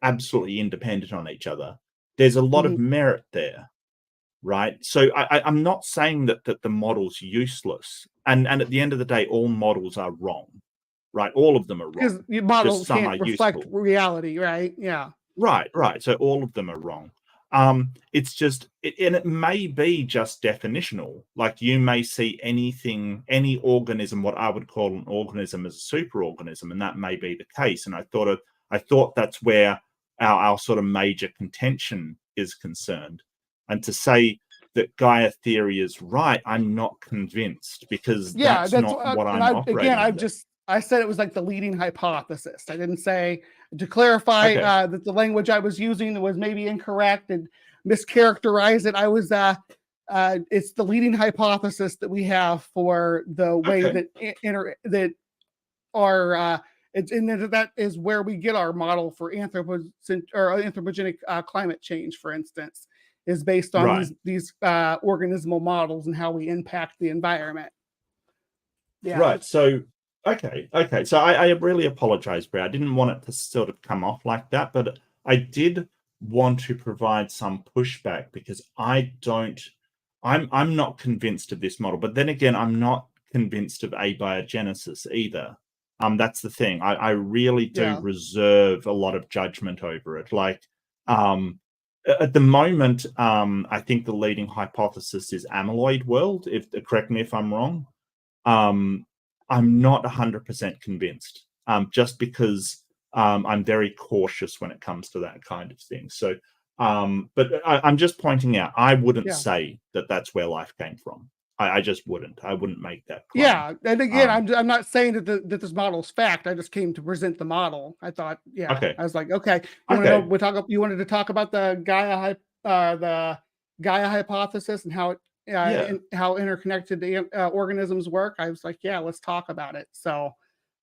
absolutely independent on each other, there's a lot of merit there, right? So I'm not saying that the model's useless, and at the end of the day, all models are wrong, right? All of them are wrong. Because your model Just some can't are reflect useful. reality, right? Yeah. Right. So all of them are wrong. It's just, and it may be just definitional. Like, you may see any organism, what I would call an organism, as a superorganism, and that may be the case. And I thought that's where our sort of major contention is concerned. And to say that Gaia theory is right, I'm not convinced, because that's not what I'm operating under. I said it was like the leading hypothesis. I didn't say, to clarify, that the language I was using was maybe incorrect and mischaracterize it. I was it's the leading hypothesis that we have for the way that that is where we get our model for anthropogenic climate change, for instance, is based on these organismal models and how we impact the environment. Yeah. Right. So okay. So I really apologize, Brad. I didn't want it to sort of come off like that, but I did want to provide some pushback, because I'm not convinced of this model. But then again, I'm not convinced of abiogenesis either. That's the thing. I really do reserve a lot of judgment over it. Like, at the moment, I think the leading hypothesis is amyloid world. Correct me if I'm wrong. I'm not 100% convinced, just because I'm very cautious when it comes to that kind of thing. So, but I'm just pointing out, I wouldn't say that that's where life came from. I just wouldn't. I wouldn't make that claim. Yeah, and again, I'm not saying that this model is fact. I just came to present the model. I thought, I was like, okay, you wanted to talk about the Gaia hypothesis and how it. And how interconnected the organisms work. I was like, let's talk about it. So,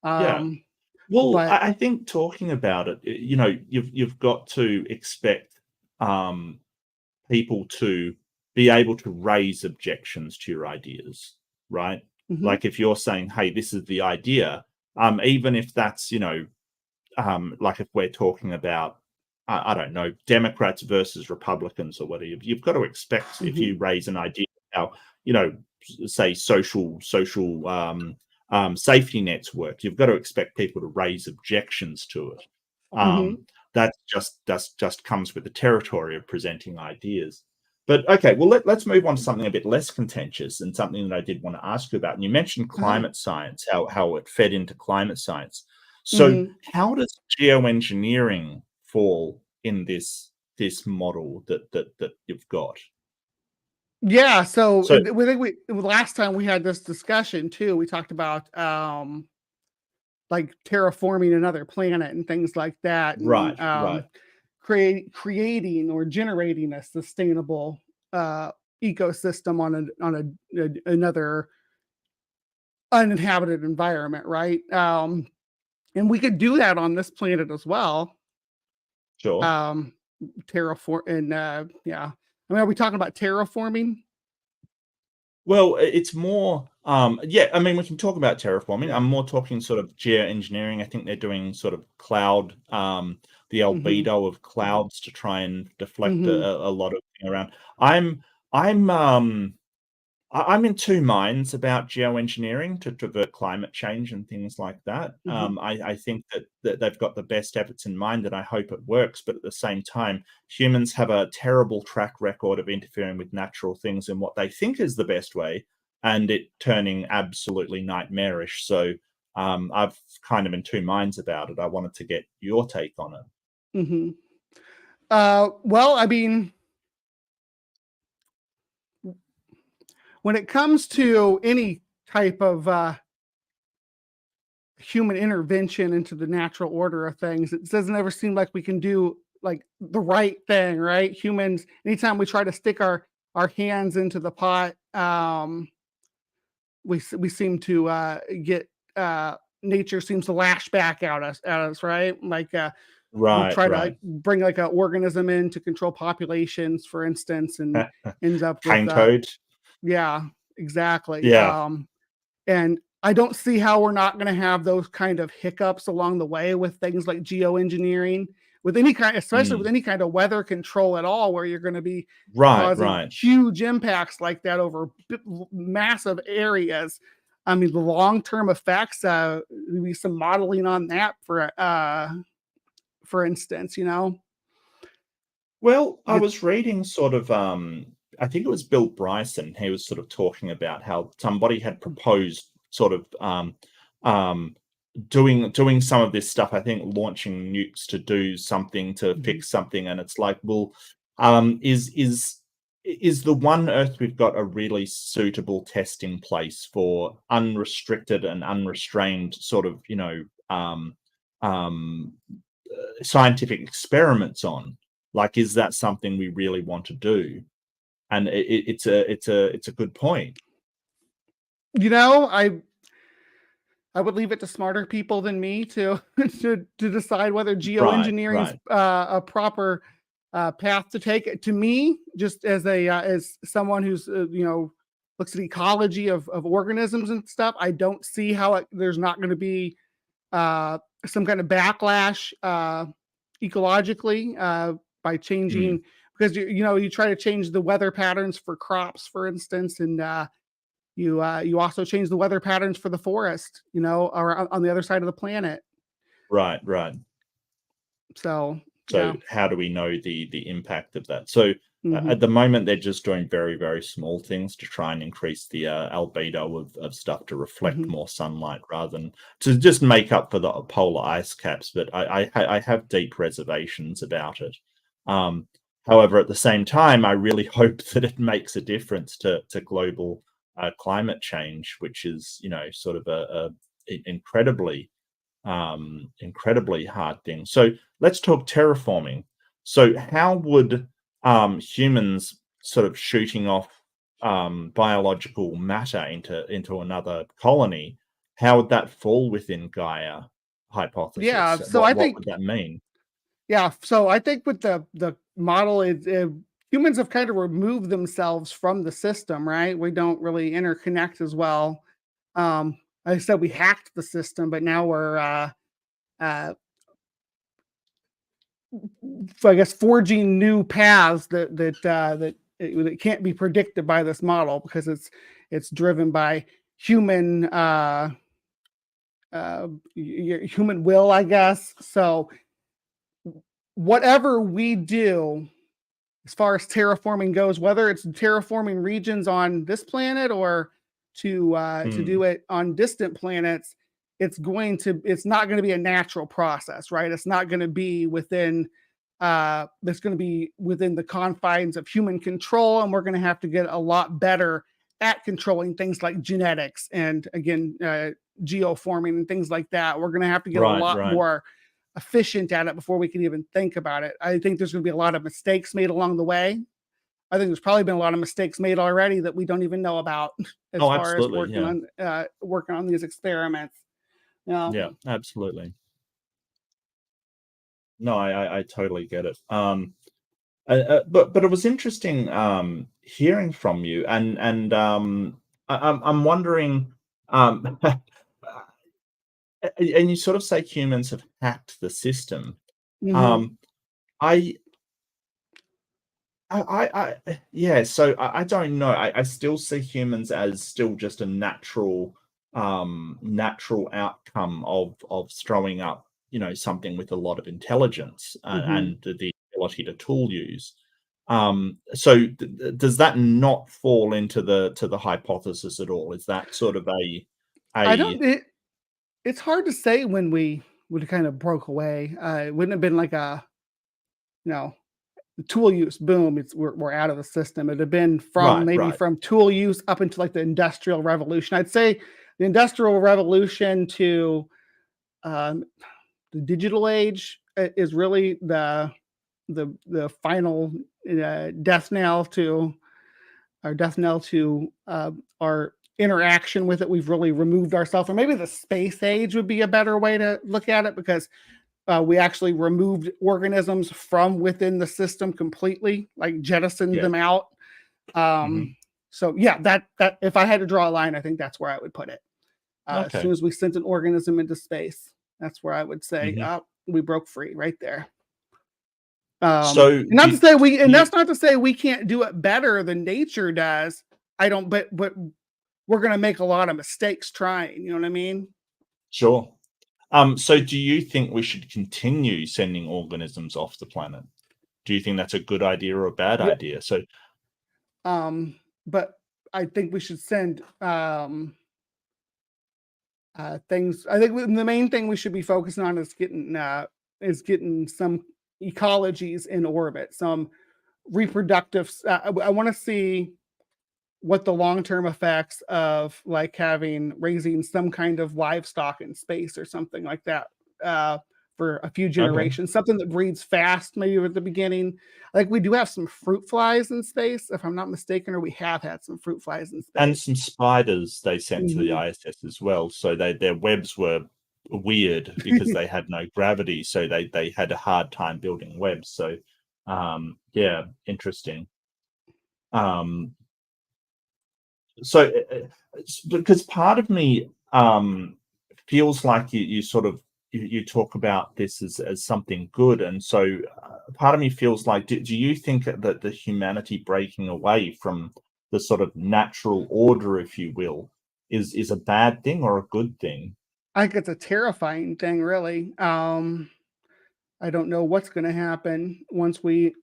well, I think talking about it, you've got to expect people to be able to raise objections to your ideas, right? Like, if you're saying, hey, this is the idea, even if that's, like if we're talking about, I don't know, Democrats versus Republicans or whatever, you've got to expect, if you raise an idea, how, say social safety nets work, you've got to expect people to raise objections to it. That just comes with the territory of presenting ideas. But okay, well, let's move on to something a bit less contentious, and something that I did want to ask you about. And you mentioned climate science, how it fed into climate science. So how does geoengineering fall in this model that you've got? Yeah, so we think last time we had this discussion too, we talked about like terraforming another planet and things like that, and, right. creating or generating a sustainable ecosystem on another uninhabited environment, right? And we could do that on this planet as well. Sure. Terraform and I mean, are we talking about terraforming? Well, it's more, I mean, we can talk about terraforming. I'm more talking sort of geoengineering. I think they're doing sort of cloud, the albedo of clouds to try and deflect a lot of thing around. I'm in two minds about geoengineering to avert climate change and things like that. I think that they've got the best efforts in mind, and I hope it works. But at the same time, humans have a terrible track record of interfering with natural things in what they think is the best way, and it turning absolutely nightmarish. So I've kind of in two minds about it. I wanted to get your take on it. Well, I mean, when it comes to any type of human intervention into the natural order of things, it doesn't ever seem like we can do like the right thing, right? Humans, anytime we try to stick our hands into the pot, we seem to get nature seems to lash back at us, right? Like we'll Right, try to right. like, bring like an organism in to control populations, for instance, and ends up with Cane toad. yeah, exactly. Yeah. And I don't see how we're not going to have those kind of hiccups along the way with things like geoengineering, with any kind, especially with Mm. any kind of weather control at all, where you're going to be Right, causing right. huge impacts like that over massive areas. I mean, the long-term effects, there'll be some modeling on that for instance, you know. Well, I You- was reading sort of, I think it was Bill Bryson. He was sort of talking about how somebody had proposed sort of um, doing some of this stuff. I think launching nukes to do something to Mhm. fix something, and it's like, well, is the one Earth we've got a really suitable test in place for unrestricted and unrestrained sort of, um, scientific experiments on? Like, is that something we really want to do? And it's a good point. You know, I would leave it to smarter people than me to to decide whether Right, geoengineering is right. a proper path to take. To me, just as someone who's looks at ecology of organisms and stuff, I don't see how there's not going to be uh, some kind of backlash ecologically by Mm, changing, because you try to change the weather patterns for crops, for instance, and you also change the weather patterns for the forest, or on the other side of the planet. right, right. So So yeah. how do we know the impact of that? So Hmm. at the moment, they're just doing very, very small things to try and increase the albedo of stuff to reflect Hmm. more sunlight rather than to just make up for the polar ice caps. But I have deep reservations about it. Um, However, at the same time, I really hope that it makes a difference to global climate change, which is, sort of incredibly hard thing. So let's talk terraforming. So how would humans sort of shooting off biological matter into another colony, how would that fall within Gaia Yeah. hypothesis? So I What think would that mean? Yeah. So I think with the model, humans have kind of removed themselves from the system, right? We don't really interconnect as well. Like I said, we hacked the system, but now we're uh, I guess forging new paths that can't be predicted by this model, because it's driven by human human will, I guess. So whatever we do as far as terraforming goes, whether it's terraforming regions on this planet or to Hmm. do it on distant planets, it's not going to be a natural process, right? It's not going to be within it's going to be within the confines of human control, and we're going to have to get a lot better at controlling things like genetics and, again, geoforming and things like that. We're going to have to get a Right, lot right. more efficient at it before we can even think about it. I think there's going to be a lot of mistakes made along the way. I think there's probably been a lot of mistakes made already that we don't even know about as Oh, far as absolutely. Yeah. working on these experiments. You know? Yeah, absolutely. No, I totally get it. But it was interesting hearing from you, and I'm wondering, and you sort of say humans have hacked the system. Mhm. Um, I, yeah. So I don't know. I still see humans as still just a natural outcome of throwing up, something with a lot of intelligence Mhm. and the ability to tool use. So does that not fall into the hypothesis at all? Is that sort of I don't. a It's hard to say when we would kind of broke away. It wouldn't have been like you know tool use. Boom! We're out of the system. It'd have been from right, maybe right, from tool use up into like the industrial revolution. I'd say the industrial revolution to um, the digital age is really the final death knell to our interaction with it. We've really removed ourselves, or maybe the space age would be a better way to look at it, because we actually removed organisms from within the system completely, like jettisoned them out. So yeah, that if I had to draw a line, I think that's where I would put it. As soon as we sent an organism into space, that's where I would say we broke free right there. So not to say we, and that's not to say we can't do it better than nature does. I don't, but we're going to make a lot of mistakes trying. You know what I mean? Sure. So do you think we should continue sending organisms off the planet? Do you think that's a good idea or a bad idea? So, but I think we should send things. I think the main thing we should be focusing on is getting some ecologies in orbit, some reproductive. I want to see what the long-term effects of like raising some kind of livestock in space or something like that for a few generations, something that breeds fast, maybe at the beginning. Like we do have some fruit flies in space, if I'm not mistaken, or we have had some fruit flies in space. And some spiders they sent to the ISS as well. So their webs were weird because they had no gravity. So they had a hard time building webs. So yeah, interesting. So because part of me feels like you sort of you talk about this as something good, and so part of me feels like do you think that the humanity breaking away from the sort of natural order, if you will, is a bad thing or a good thing? I think it's a terrifying thing, really. I don't know what's going to happen once we're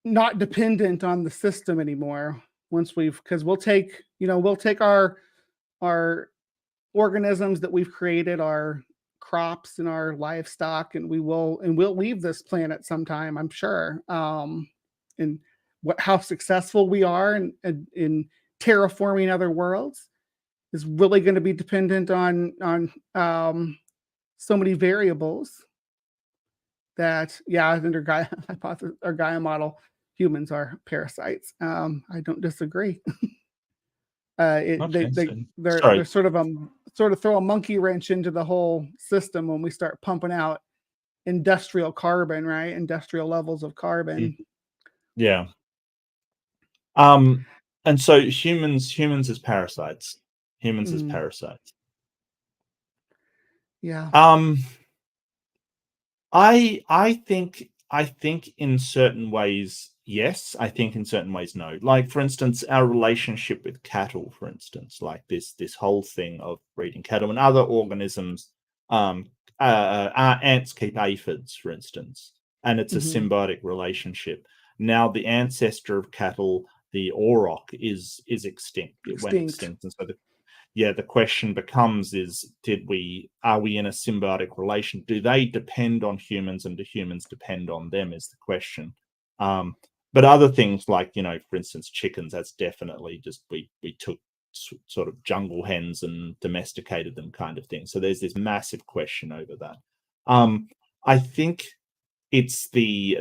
not dependent on the system anymore. Because we'll take our organisms that we've created, our crops and our livestock, and we'll leave this planet sometime, I'm sure. And how successful we are in terraforming other worlds is really going to be dependent on so many variables that, under Gaia hypothesis or Gaia model, humans are parasites. I don't disagree. They're sort of throw a monkey wrench into the whole system when we start pumping out industrial carbon, right? Industrial levels of carbon. Yeah. And so humans as parasites. Humans as parasites. Yeah. I think in certain ways, yes. I think in certain ways, no. Like, for instance, our relationship with cattle, for instance, like this whole thing of breeding cattle and other organisms. Our ants keep aphids, for instance, and it's a symbiotic relationship. Now, the ancestor of cattle, the auroch, is extinct. It went extinct, and so the question becomes: are we in a symbiotic relation? Do they depend on humans, and do humans depend on them? Is the question. But other things like, for instance, chickens, that's definitely just we took sort of jungle hens and domesticated them, kind of thing. So there's this massive question over that. I think it's I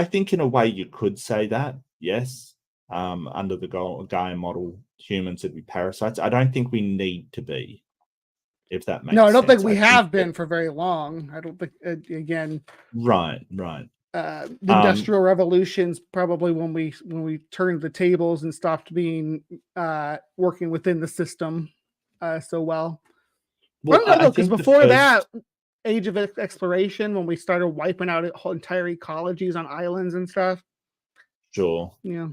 think in a way you could say that, yes. Under the Gaia model, humans would be parasites. I don't think we need to be, if that makes sense. No, I don't think we have been for very long. I don't think, again. Right. The Industrial Revolution's probably when we turned the tables and stopped being working within the system so well. I don't know, because before that, age of exploration, when we started wiping out whole entire ecologies on islands and stuff. Sure. Yeah.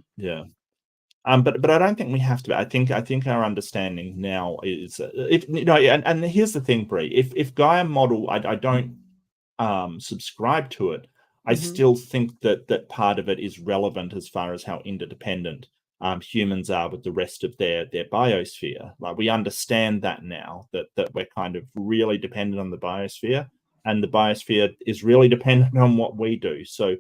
But I don't think we have to. I think our understanding now is and here's the thing, Brie. If Gaia model, I don't subscribe to it. I still think that part of it is relevant as far as how interdependent humans are with the rest of their biosphere. Like, we understand that now, that we're kind of really dependent on the biosphere, and the biosphere is really dependent on what we do. So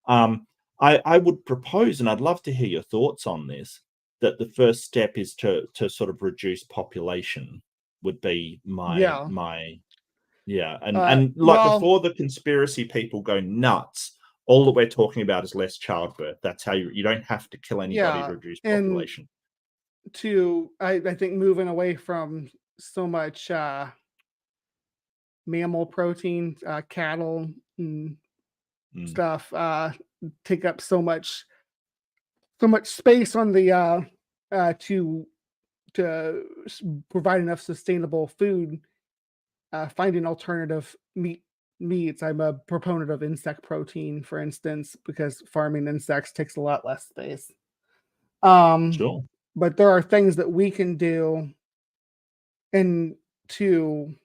I would propose, and I'd love to hear your thoughts on this, that the first step is to sort of reduce population would be my Yeah, and like well, before the conspiracy people go nuts, all that we're talking about is less childbirth. That's how you don't have to kill anybody to yeah, reduce and population. I think moving away from so much mammal protein, cattle and Mm. stuff take up so much space on the to provide enough sustainable food. Finding alternative meats. I'm a proponent of insect protein, for instance, because farming insects takes a lot less space. Um, Sure. but there are things that we can do and to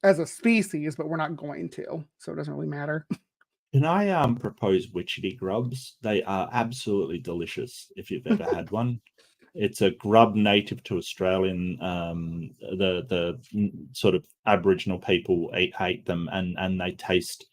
as a species, but we're not going to, so it doesn't really matter. Can I propose witchetty grubs? They are absolutely delicious if you've ever had one. It's a grub native to Australian. The sort of Aboriginal people hate them, and they taste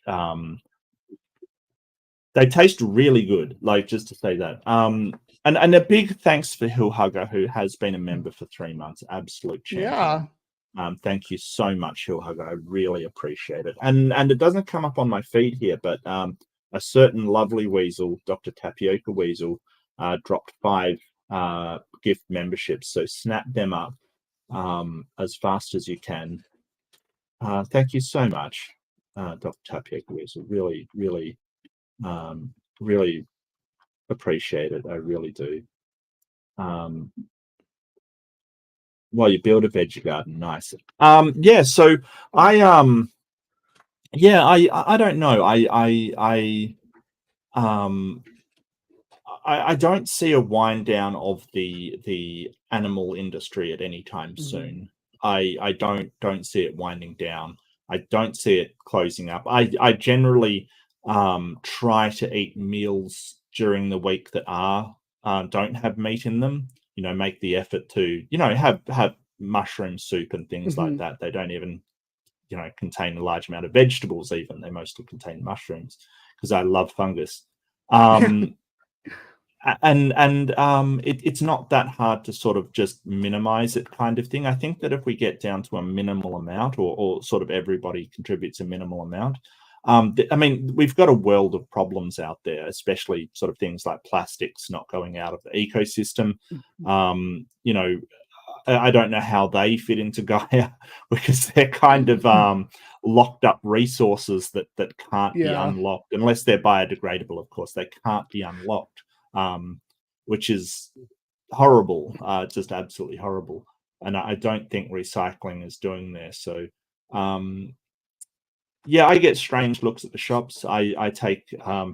really good. Like, just to say that. And a big thanks for Hill Hugger, who has been a member for 3 months. Absolute Yeah. champion. Thank you so much, Hill Hugger. I really appreciate it. And it doesn't come up on my feed here, but a certain lovely weasel, Dr. Tapioca Weasel, dropped 5 gift memberships. So snap them up as fast as you can. Thank you so much, Dr. Tapioca Weasel. Really, really, really appreciate it. I really do. Well, you build a veggie garden, nice. Yeah. So I I don't know. Um I don't see a wind down of the animal industry at any time Mhm. soon. I don't see it winding down. I don't see it closing up. I generally try to eat meals during the week that don't have meat in them. You know, make the effort to, you know, have mushroom soup and things like Mhm. that. They don't even, you know, contain a large amount of vegetables. Even they mostly contain mushrooms because I love fungus. Um, it's not that hard to sort of just minimize it, kind of thing. I think that if we get down to a minimal amount, or sort of everybody contributes a minimal amount, I mean, we've got a world of problems out there, especially sort of things like plastics not going out of the ecosystem. You know, I don't know how they fit into Gaia because they're kind of locked up resources that can't be Yeah. unlocked unless they're biodegradable. Of course, they can't be unlocked, which is horrible, just absolutely horrible. And I don't think recycling is doing there. So, yeah, I get strange looks at the shops. I take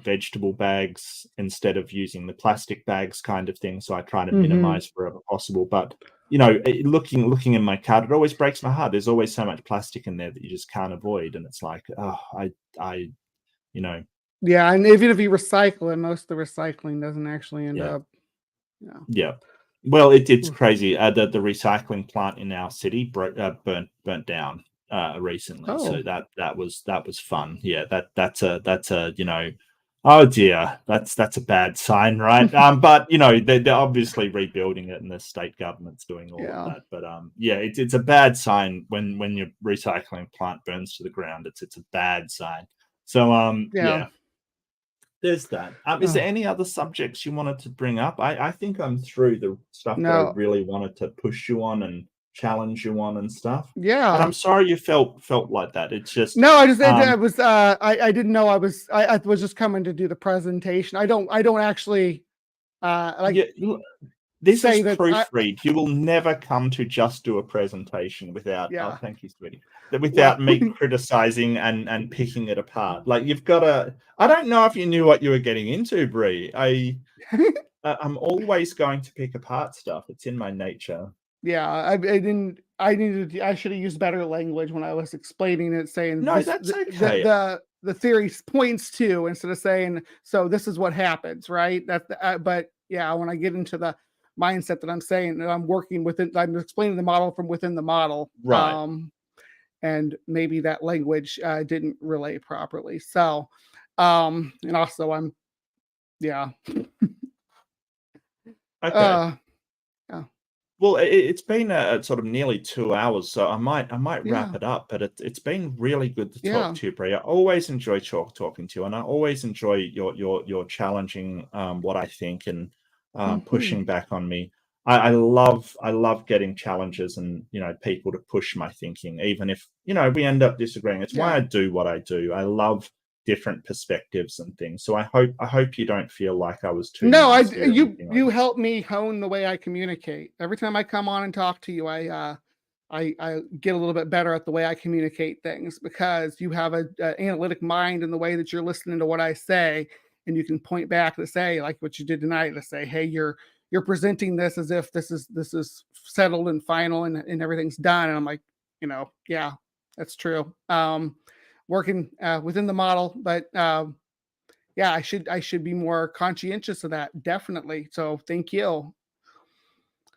vegetable bags instead of using the plastic bags, kind of thing. So I try to Mhm. minimize wherever possible. But you know, looking in my cart, it always breaks my heart. There's always so much plastic in there that you just can't avoid, and it's like, oh, I, you know, Yeah, and even if you recycle it, most of the recycling doesn't actually end yeah, up. Yeah. yeah. Well, it's Oof. crazy. The recycling plant in our city burnt down recently, Oh. so that was fun. Yeah, that's a, you know, oh dear, that's a bad sign, right? But you know, they're obviously rebuilding it, and the state government's doing all of Yeah. that. But yeah, it's a bad sign when your recycling plant burns to the ground. It's a bad sign. So Yeah. yeah, there's that. Is there Ugh. any other subjects you wanted to bring up? I think I'm through the stuff that I No. really wanted to push you on and challenge you on and stuff. And Yeah. I'm sorry you felt like that. It's just No, I was I didn't know I was just coming to do the presentation. I don't actually like yeah, this is say that I proofread. You will never come to just do a presentation without, oh, yeah. thank you, sweetie, Well, without me criticizing and picking it apart. Like, you've got to. I don't know if you knew what you were getting into, Bree. I'm always going to pick apart stuff. It's in my nature. yeah, I needed I should have used better language when I was explaining it, saying No, this that's okay. the theory points to, instead of saying, so this is what happens, right? But yeah, when I get into the mindset that I'm saying that I'm working within, I'm explaining the model from within the model. Right. And maybe that language didn't relay properly. So and also I'm yeah. Okay. Uh yeah. Well, it's been sort of nearly 2 hours, so I might wrap Yeah. it up. But it's been really good to talk Yeah. to you, Brie. I always enjoy talking to you, and I always enjoy your challenging what I think and Mhm. pushing back on me. I love getting challenges and people to push my thinking, even if we end up disagreeing. It's why Yeah. I do what I do. I love different perspectives and things. So I hope you don't feel like I was too No, nasty or anything like you that. help me hone the way I communicate. Every time I come on and talk to you, I get a little bit better at the way I communicate things because you have a analytic mind in the way that you're listening to what I say, and you can point back to say like what you did tonight to say, hey, you're presenting this as if this is settled and final and everything's done, and I'm like, yeah, that's true. Working within the model, but yeah, I should be more conscientious of that, definitely. So thank you.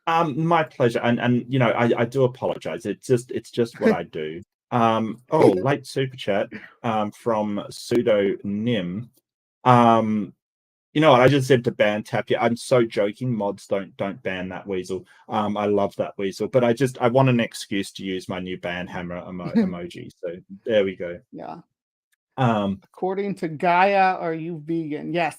My pleasure, and I do apologize. It's just what I do. Late super chat from pseudonym. Um, you know what? I just said to ban tap you. I'm so joking. Mods don't ban that weasel. I love that weasel, but I want an excuse to use my new ban hammer emoji. So there we go. Yeah. Um, According to Gaia, are you vegan? Yes.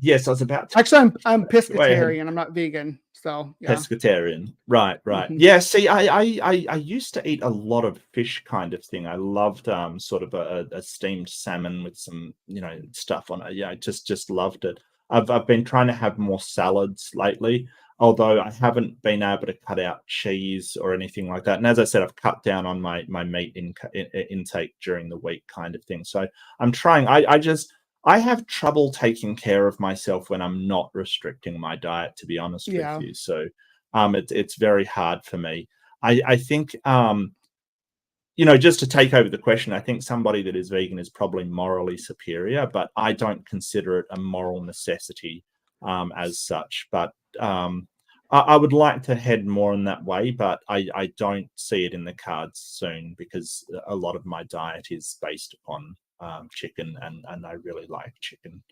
yes, I was about to Actually, I'm go ahead. pescatarian. I'm not vegan. So yeah. Pescatarian. Right, right. Mhm. Yeah, see, I used to eat a lot of fish kind of thing. I loved sort of a steamed salmon with some, stuff on it. Yeah, I just loved it. I've been trying to have more salads lately, although I haven't been able to cut out cheese or anything like that. And as I said, I've cut down on my meat intake during the week kind of thing. So I'm trying. I have trouble taking care of myself when I'm not restricting my diet, to be honest with Yeah. you. So it's very hard for me. I think just to take over the question, I think somebody that is vegan is probably morally superior, but I don't consider it a moral necessity as such. But I would like to head more in that way, but I don't see it in the cards soon because a lot of my diet is based upon chicken, and I really like chicken.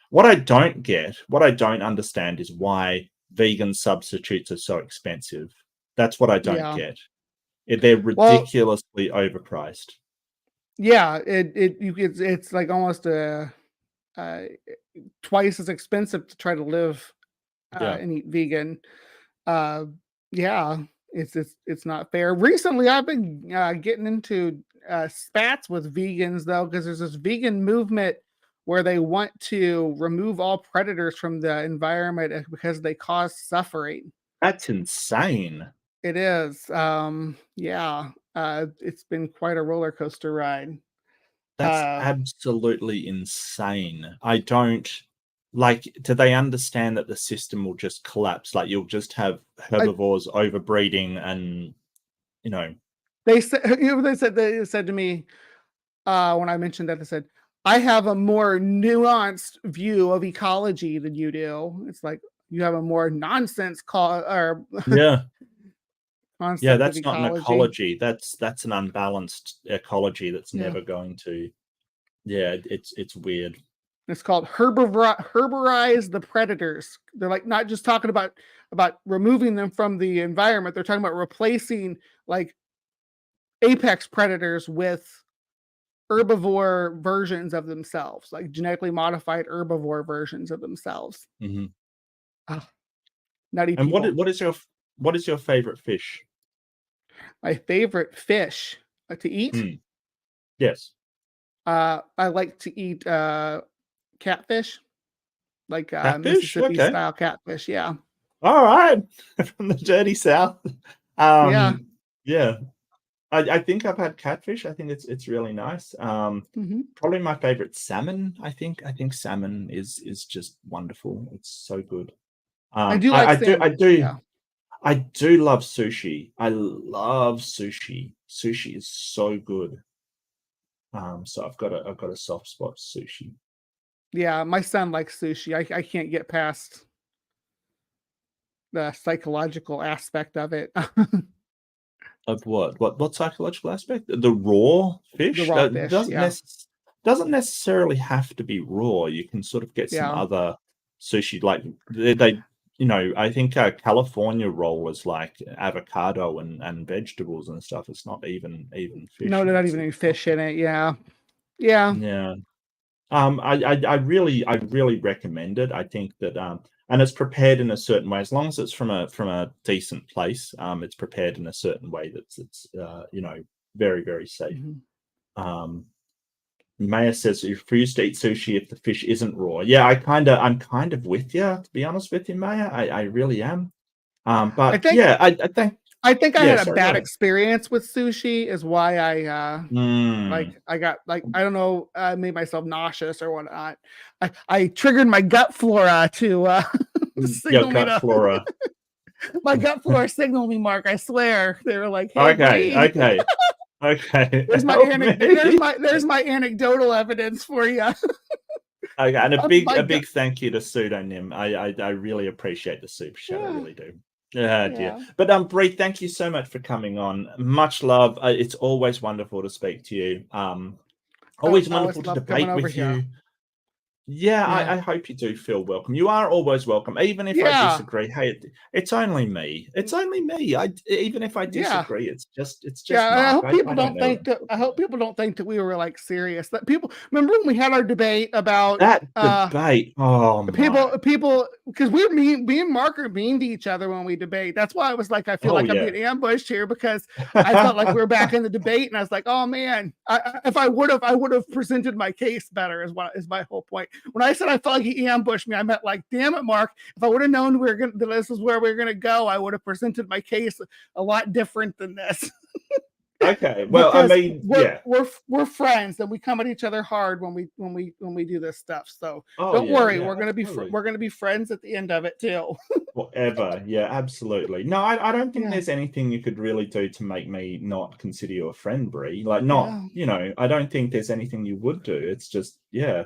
What I don't understand is why vegan substitutes are so expensive. That's what I don't Yeah. get. They're Well, ridiculously overpriced. yeah, it's like almost uh twice as expensive to try to live Yeah. and eat vegan. Uh yeah, it's not fair. Recently I've been getting into spats with vegans though, because there's this vegan movement where they want to remove all predators from the environment because they cause suffering. That's insane. It is. Yeah. It's been quite a roller coaster ride. That's Uh absolutely insane. I don't like, do they understand that the system will just collapse? Like you'll just have I, herbivores overbreeding and, you know, they said they said to me when I mentioned that, they said, I have a more nuanced view of ecology than you do. It's like you have a more nonsense call or yeah. Yeah, concept of that's not an ecology. ecology. That's an unbalanced ecology that's Yeah. never going to. Yeah, it's weird. It's called herborize the predators. They're like not just talking about removing them from the environment. They're talking about replacing like apex predators with herbivore versions of themselves, like genetically modified herbivore versions of themselves. Mhm. Ah, nutty And people. what is your favorite fish? My favorite fish to eat. Hmm. Yes. I like to eat catfish, like Catfish? Mississippi Okay. style catfish. Yeah, All right. From the dirty south. yeah. Um, yeah. I think I've had catfish. I think it's really nice. Hmm. Probably my favorite salmon, I think. I think salmon is just wonderful. It's so good. I do like I do I salmon. do Yeah, I do love sushi. I love sushi. Sushi is so good. So I've got a soft spot for sushi. yeah. My son likes sushi. I can't get past the psychological aspect of it. Of what? What psychological aspect? The raw The fish? raw fish. Yeah, Doesn't necessarily have to be raw. You can sort of get some yeah. other sushi, like they you know, I think California roll is like avocado and vegetables and stuff. It's not even fish. No, there's not even any fish in it. Yeah. Yeah. Yeah. I really recommend it. I think that and it's prepared in a certain way, as long as it's from a decent place. It's prepared in a certain way that's you know, very, very safe. Maya says you refuse to eat sushi if the fish isn't raw. Yeah, I'm kind of with you, to be honest with you, Maya. I really am. But yeah, I think I yeah, had a sorry, go bad ahead. experience with sushi, is why I like I got like I don't know, I made myself nauseous or whatnot. I triggered my gut flora to Your signal me gut to flora. my gut flora signaled me, Mark. I swear. They were like, hey, Okay, Reid. okay. There's my Help me. there's my anecdotal evidence for you. Okay, and a My big thank you to Pseudonym. I really appreciate the super chat. I Yeah. really do. Yeah, dear. Yeah. But Bree, thank you so much for coming on. Much love. It's always wonderful to speak to you. Always wonderful to love debate coming over with here. you. Yeah, Yeah. I hope you do feel welcome. You are always welcome, even if I Yeah. disagree. Hey, it's only me. It's only me. Even if I Yeah. disagree, it's just Yeah, and I Mark. hope people I don't don't know. think that I hope people don't think that we were like serious. That people remember when we had our debate about That debate. Oh my. people because we're mean, me and Mark are mean to each other when we debate. That's why I was like, I feel Oh like I'm yeah. being ambushed here, because I felt like we were back in the debate, and I was like, oh man, if I would have presented my case better, is my whole point. When I said I felt like he ambushed me, I meant like, damn it, Mark, if I would have known this is where we are gonna go, I would have presented my case a lot different than this. Okay. Well, I Because mean, yeah. we're friends, and we come at each other hard when we do this stuff. So Oh don't yeah, worry, yeah, we're gonna be friends at the end of it too. whatever. Yeah, absolutely. No, I don't think Yeah. there's anything you could really do to make me not consider you a friend, Brie. Like, not, Yeah. you know, I don't think there's anything you would do. It's just, yeah.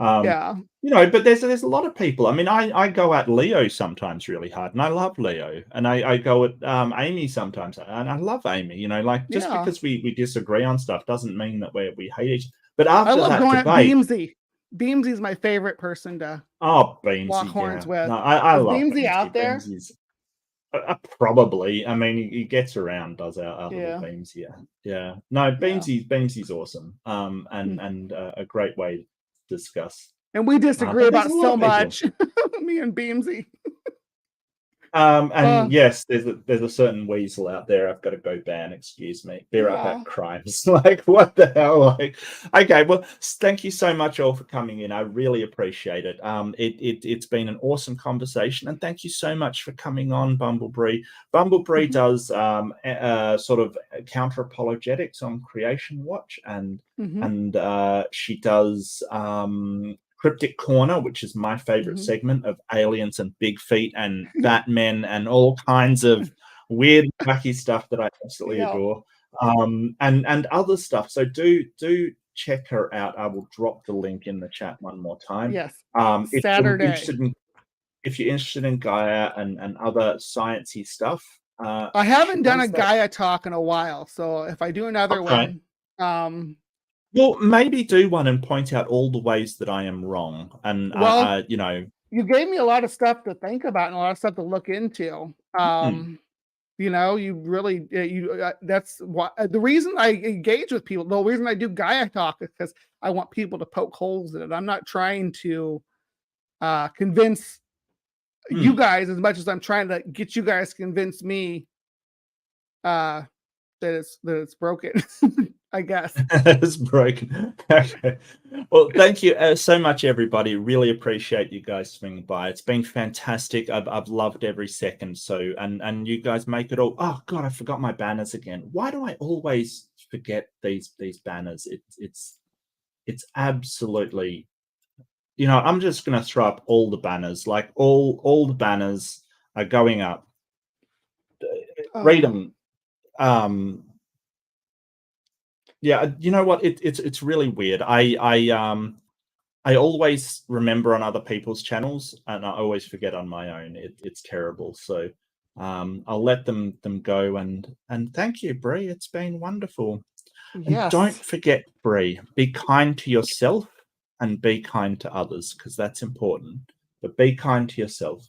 Yeah. You know, but there's a lot of people. I mean, I go at Leo sometimes really hard, and I love Leo, and I go at Amy sometimes, and I love Amy. You know, like, just Yeah. because we disagree on stuff doesn't mean that we hate each. But I after love that going debate, at Beamsy. Beamsy's my favorite person to oh, lock Beamsy, horns yeah. with. No, I Is love Beamsy Beamsy. out there? Beamsy's probably. I mean, he gets around, does our little Yeah. Beams here. Yeah. No, Yeah. Beamsy's awesome. Hmm. And a great way to discuss. And we disagree But there's about a lot so of people. much. Me and Beamsy. And yes, there's a certain weasel out there. I've got to go ban. Excuse me. They're up Yeah. at crimes. Like, what the hell? Like, okay. Well, thank you so much all for coming in. I really appreciate it. It's been an awesome conversation, and thank you so much for coming on, Bumblebee. Bumblebee does sort of counter apologetics on Creation Watch, and she does Cryptic Corner, which is my favorite segment of aliens and big feet and Batmen and all kinds of weird, wacky stuff that I absolutely adore, and other stuff. So do check her out. I will drop the link in the chat one more time. Yes. If Saturday. you're interested in Gaia and other sciencey stuff, I haven't done a that. Gaia talk in a while, so if I do another one, well, maybe do one and point out all the ways that I am wrong. And you know, you gave me a lot of stuff to think about and a lot of stuff to look into. You know, you really that's why the reason I engage with people. The reason I do Gaia talk is because I want people to poke holes in it. I'm not trying to convince you guys as much as I'm trying to get you guys to convince me that it's broken. I guess it's broken. Okay. Well, thank you so much, everybody. Really appreciate you guys swinging by. It's been fantastic. I've loved every second. So and you guys make it all. Oh God, I forgot my banners again. Why do I always forget these banners? It's absolutely. You know, I'm just gonna throw up all the banners. Like all the banners are going up. Read them. Yeah, you know what? It's really weird. I always remember on other people's channels, and I always forget on my own. It's terrible. So I'll let them go. And thank you, Bree. It's been wonderful. yes. And don't forget, Bree, be kind to yourself and be kind to others, because that's important. But be kind to yourself.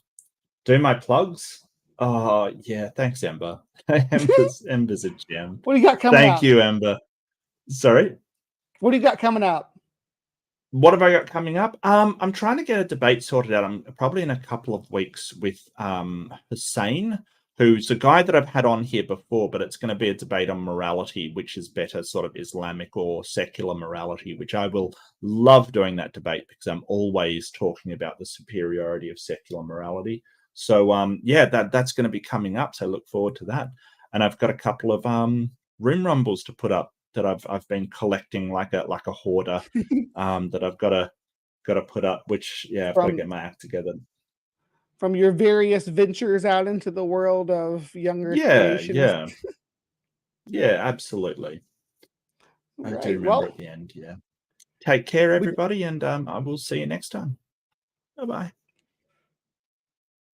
Do my plugs? Oh, yeah. Thanks, Ember. Ember's a gem. What do you got coming up? Thank you, Ember. Sorry? What do you got coming up? What have I got coming up? I'm trying to get a debate sorted out. I'm probably in a couple of weeks with Hussein, who's a guy that I've had on here before, but it's going to be a debate on morality, which is better sort of Islamic or secular morality, which I will love doing that debate because I'm always talking about the superiority of secular morality. So yeah, that's going to be coming up. So look forward to that. And I've got a couple of room rumbles to put up that I've been collecting like a hoarder that I've got to put up, which I've got to get my act together. From your various ventures out into the world of younger creations. Yeah, absolutely. I do remember at the end. Yeah. Take care, everybody, and I will see you next time. Bye-bye.